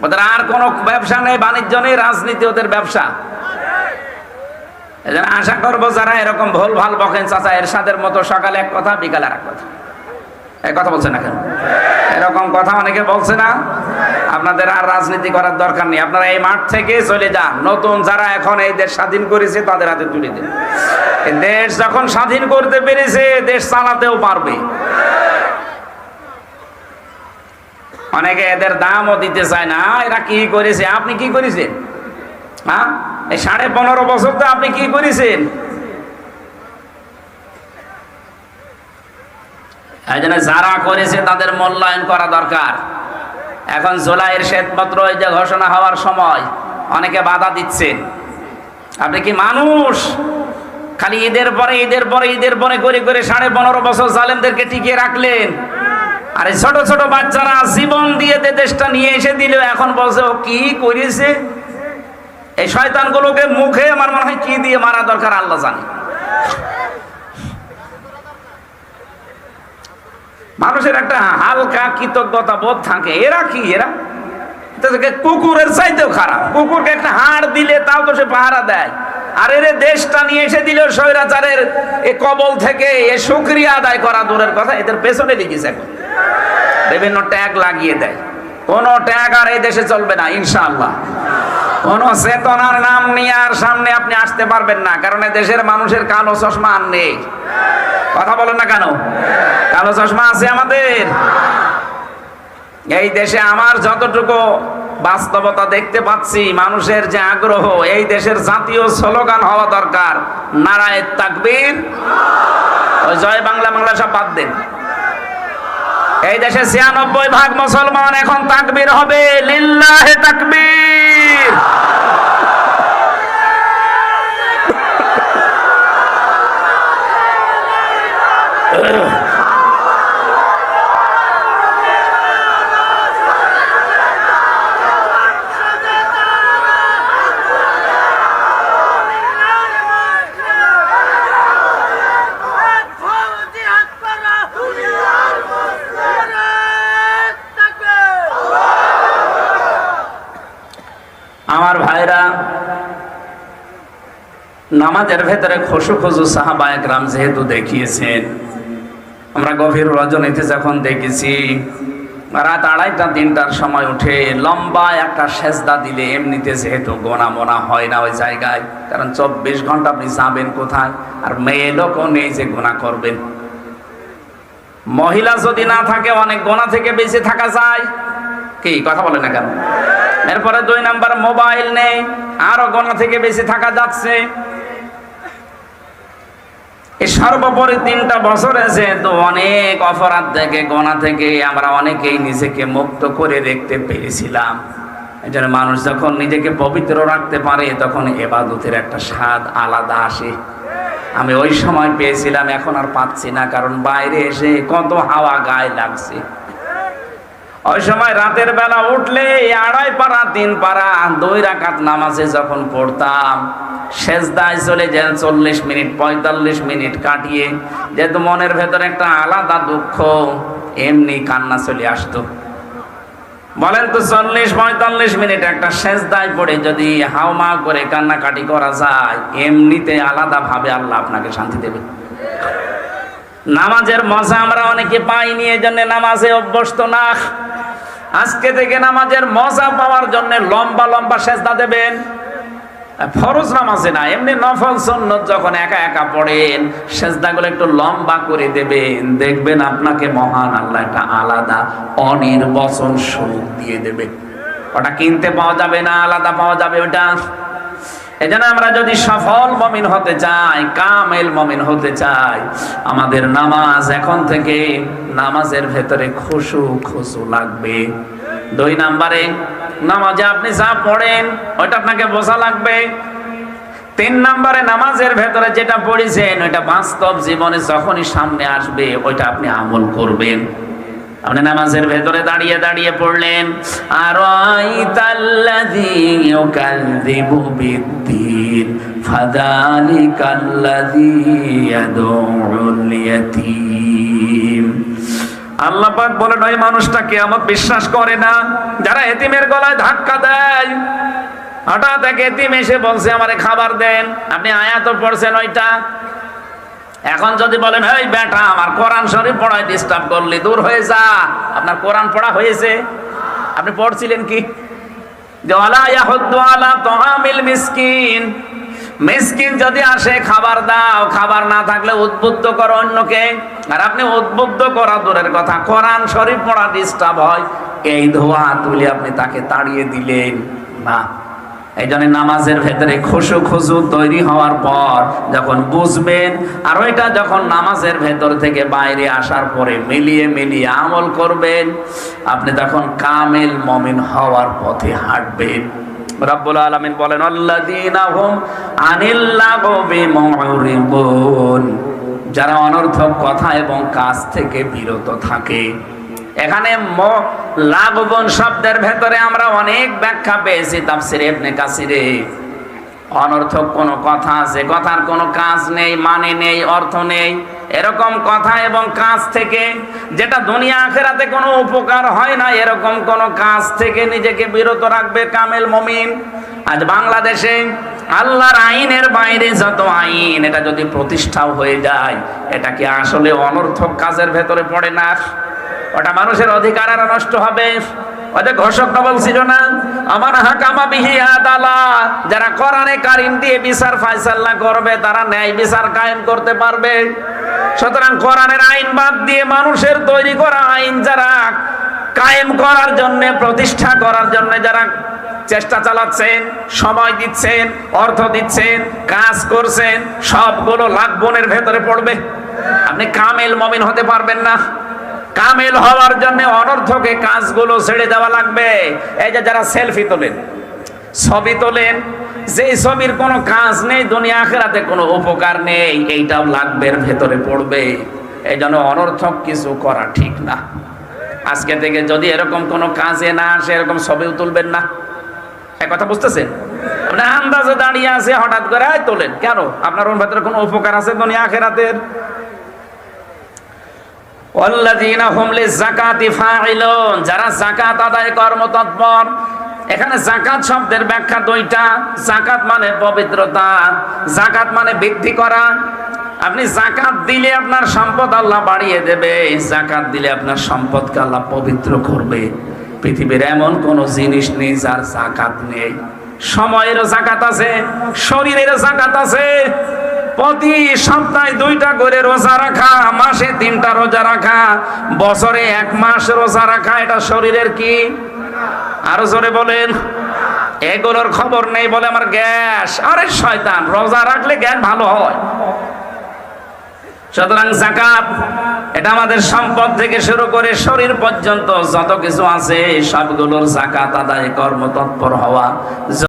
ওদের আর কোনো ব্যবসা নেই, বাণিজ্য নেই, রাজনীতি ওদের ব্যবসা। এজন্য আশা করবো যারা এরকম ভুল ভাল বকেন, চাচা এরশাদের মতো সকালে এক কথা বিকালে আর এক কথা, এই কথা বলছে না কেন? এরকম কথা অনেকে বলছে না। আপনাদের আর রাজনীতি করার দরকার নেই। আপনারা এই মাঠ থেকে চলে যান। নতুন যারা এখন এই দেশ স্বাধীন করেছে তাদের হাতে তুলে দেন। দেশ যখন স্বাধীন করতে পেরেছে, দেশ চালাতেও পারবে। অনেকে এদের দামও দিতে চায় না। এরা কি করেছে, আপনি কি করেছেন? হ্যাঁ, এই 15.5 বছর তো আপনি কি করেছেন? এই জন্য যারা করেছে তাদের মূল্যায়ন করা দরকার। এখন জুলাইয়ের শ্বেতপত্র এই যে ঘোষণা হওয়ার সময় অনেকে বাধা দিচ্ছেন। আপনি কি মানুষ? খালি ঈদের পরে ঈদের পরে ঈদের পরে করে করে 15.5 বছর জালেমদেরকে টিকিয়ে রাখলেন। আর এই ছোট ছোট বাচ্চারা জীবন দিয়ে দেশটা নিয়ে এসে দিল, এখন বলছে ও কি করেছে। এই শয়তানগুলোকে মুখে আমার মনে হয় কি দিয়ে মারা দরকার আল্লাহ জানে। মানুষের একটা হালকা কৃতজ্ঞতা বোধ থাকে। এরা কি, এরা কুকুরের চাইতেও খারাপ। কুকুরকে একটা হাড় দিলে তাও তো সে পাহারা দেয়। আর এর দেশটা নিয়ে এসে দিল স্বৈরাচারের এ কবল থেকে। এ শুকরিয়া আদায় করা দূরের কথা, এদের পেছনে লিখেছে এখন বিভিন্ন ট্যাগ লাগিয়ে দেয়। কোন ট্যাগ আর এই দেশে চলবে না ইনশাআল্লাহ। কোন চেতনার নাম নিয়ে আর সামনে আপনি আসতে পারবেন না, কারণ দেশের মানুষের কালো চশমা আর নেই। কথা বলেন না কেন? কালো চশমা আছে আমাদের এই দেশে। আমার যতটুকু বাস্তবতা দেখতে পাচ্ছি, মানুষের যে আগ্রহ, এই দেশের জাতীয় স্লোগান হওয়া দরকার নারায়ে তাকবীর। ওই জয় বাংলা বাংলা সব বাদ দেন। এই দেশে ৯৬% মুসলমান, এখন তাকবীর হবে, লিল্লাহে তাকবীর। আমার ভাইরা, নামাজের ভেতরে খুশু খুজু সাহাবায়ে কেরাম যেহেতু দেখিয়েছেন, আমরা গভীর রজনীতে যখন দেখেছি, রাত ২:৩০-৩টার সময় উঠে লম্বা একটা সেজদা দিলে এমনিতে যেহেতু গোনা মোনা হয় না ওই জায়গায়, কারণ ২৪ ঘন্টা আপনি যাবেন কোথায়, আর মেয়ে লোকও নেই যে গোনা করবেন। মহিলা যদি না থাকে অনেক গোনা থেকে বেঁচে থাকা যায়। কি কথা বলে না কেন? এরপরে ২ নাম্বার, মোবাইল নেই, আরো গোনা থেকে বেঁচে থাকা যাচ্ছে। এই সর্বোপরি ৩টা বছরে যেহেতু অনেক অপরাধ থেকে, গোনা থেকে আমরা অনেকেই নিজেকে মুক্ত করে দেখতে পেরেছিলাম। এই জন্য মানুষ যখন নিজেকে পবিত্র রাখতে পারে, তখন ইবাদতের একটা স্বাদ আলাদা আসে। আমি ওই সময় পেয়েছিলাম, এখন আর পাচ্ছি না, কারণ বাইরে এসে কত হাওয়া গায়ে লাগছে। ওই সময় রাতের বেলা উঠলে ২.৫ পারা ৩ পারা ২ রাকাত নামাজে যখন পড়তাম, সেজদায় চলে যেন ৪০ মিনিট ৪৫ মিনিট কাটিয়ে, যেহেতু মনের ভেতরে একটা আলাদা দুঃখ, এমনি কান্না চলে আসতো। বলেন তো ৪০-৪৫ মিনিট একটা সেজদায় পড়ে যদি হাওমা করে কান্নাকাটি করা যায়, এমনিতে আলাদা ভাবে আল্লাহ আপনাকে শান্তি দেবে। নামাজের মজা আমরা অনেকে পাইনি, এই জন্য নামাজে অভ্যস্ত না। আজকে থেকে নামাজের মজা পাওয়ার জন্য লম্বা লম্বা সেজদা দেবেন। ফরজ নামাজে না, এমনি নফল সুন্নত যখন একা একা পড়েন, সেজদাগুলো একটু লম্বা করে দেবেন, দেখবেন আপনাকে মহান আল্লাহ একটা আলাদা অনির্বচন সুখ দিয়ে দেবে। ওটা কিনতে পাওয়া যাবে না, আলাদা পাওয়া যাবে ওটা। এজন্য আমরা যদি সফল মুমিন হতে চাই, কামেল মুমিন হতে চাই, আমাদের নামাজ এখন থেকে নামাজের ভেতরে খুশু খুশু লাগবে। ২ নাম্বারে, নামাজে আপনি যা পড়েন ওইটা আপনাকে বোঝা লাগবে। ৩ নাম্বারে, নামাজের ভেতরে যেটা পড়েছেন ওইটা বাস্তব জীবনে যখনই সামনে আসবে, ওইটা আপনি আমল করবেন। আপনি নামাজের ভেতরে দাঁড়িয়ে দাঁড়িয়ে পড়লেন, আরাইতাল্লাযী ইউকাযযিবু বিদ্দীন ফাযালিকাল্লাযী ইয়াদউল ইয়াতীম। আল্লাহ পাক বলেন, ওই মানুষটা কিয়ামত বিশ্বাস করে না যারা এতিমের গলায় ধাক্কা দেয়। হঠাৎ এক এতিম এসে বলছে আমারে খাবার দেন, আপনি আয়াত পড়ছেন ওইটা। এখন যদি বলেন, এই বেটা আমার কোরআন শরীফ পড়ায় ডিস্টার্ব করলি, দূর হয়ে যা, আপনার কোরআন পড়া হয়েছে? আপনি পড়ছিলেন কি? যে ওয়ালা ইয়াহুদ্দু আলা তুআমিল মিসকিন, মিসকিন যদি আসে খাবার দাও, খাবার না থাকলে উদ্বুদ্ধ করো অন্যকে। আর আপনি উদ্বুদ্ধ করা দূরের কথা, কোরআন শরীফ পড়া ডিস্টার্ব হয়, এই ধোয়া তুলে আপনি তাকে তাড়িয়ে দিলেন না। এই জন্য নামাজের ভেতরে খুশু খুশু তৈরি হওয়ার পর যখন বুঝবেন, আর ওইটা যখন নামাজের ভেতর থেকে বাইরে আসার পরে মিলিয়ে মিলিয়ে আমল করবেন, আপনি তখন কামেল মুমিন হওয়ার পথে হাঁটবেন। রব্বুল আলামিন বলেন, আল্লাযীনা হুম আনিল লাগবি মুরিবুন, যারা অনর্থক কথা এবং কাজ থেকে বিরত থাকে। এখানে লাগবন শব্দের ভেতরে আমরা অনেক ব্যাখ্যা পেয়েছি তাফসীরে ইবনে কাসিরে। অনর্থক কোনো কথা, যে কথার কোনো কাজ নেই, মানে নেই, অর্থ নেই, এরকম কথা এবং কাজ থেকে, যেটা দুনিয়া আখিরাতে কোনো উপকার হয় না, এরকম কোনো কাজ থেকে নিজেকে বিরত রাখবে কামেল মুমিন। আজ বাংলাদেশে আল্লাহর আইনের বাইরে যত আইন, এটা যদি প্রতিষ্ঠাও হয়ে যায়, এটা কি আসলে অনর্থক কাজের ভেতরে পড়ে না? ওটা মানুষের অধিকার আর নষ্ট হবে। ওদের ঘোষকটা বলছিল না, আমার হাকামা বিহি আদালা, যারা কোরআনে কারিম দিয়ে বিচার ফায়সালা করবে তারা ন্যায় বিচার কায়েম করতে পারবে। সুতরাং কোরআনের আইন বাদ দিয়ে মানুষের তৈরি করা আইন যারা কায়েম করার জন্য, প্রতিষ্ঠা করার জন্য যারা চেষ্টা চালাচ্ছেন, সময় দিচ্ছেন, অর্থ দিচ্ছেন, কাজ করছেন, সবগুলো লাভবনের ভেতরে পড়বে। আপনি কামেল মুমিন হতে পারবেন না। কামেল হওয়ার জন্য অনর্থকে কাজগুলো ছেড়ে দেওয়া লাগবে। এই যে যারা সেলফি তোলেন, ছবি তোলেন, যে ছবির কোনো কাজ নেই, দুনিয়া আখিরাতে কোনো উপকার নেই, এইটাও লাগবের ভেতরে পড়বে। এই জন্য অনর্থক কিছু করা ঠিক না। আজকে থেকে যদি এরকম কোনো কাজে না আসে, এরকম ছবিও তুলবেন না। এক কথা বুঝতেছেন? আপনি আন্দাজে দাঁড়িয়ে আছে, হঠাৎ করে তোলেন কেন? আপনার ওর ভেতরে কোনো উপকার আছে দুনিয়া আখিরাতের? ওয়াল্লাযীনা হুম লিযাকাতি ফাঈলুন, যারা যাকাত আদায় কর্মতৎপর। এখানে যাকাত শব্দের ব্যাখ্যা দুইটা। যাকাত মানে পবিত্রতা, যাকাত মানে বৃদ্ধি করা। আপনি যাকাত দিলে আপনার সম্পদ আল্লাহ বাড়িয়ে দেবে, যাকাত দিলে আপনার সম্পদকে আল্লাহ পবিত্র করবে। পৃথিবীর এমন কোন জিনিস নেই যার যাকাত নেই। সময়েরও যাকাত আছে, শরীরেরও যাকাত আছে। প্রতি সপ্তাহে 2টা করে রোজা রাখা, মাসে 3টা রোজা রাখা, বছরে 1 মাস রোজা রাখা, এটা শরীরের কি? আরো জোরে বলেন। এগুলোর খবর নেই, বলে আমার গ্যাস। আরে শয়তান, রোজা রাখলে গ্যাস ভালো হয়। সুতরাং যাকাত এটা আমাদের সম্পদ থেকে শুরু করে শরীর পর্যন্ত যত কিছু আছে সবগুলোর যাকাত আদায় কর্মতৎপর হওয়া।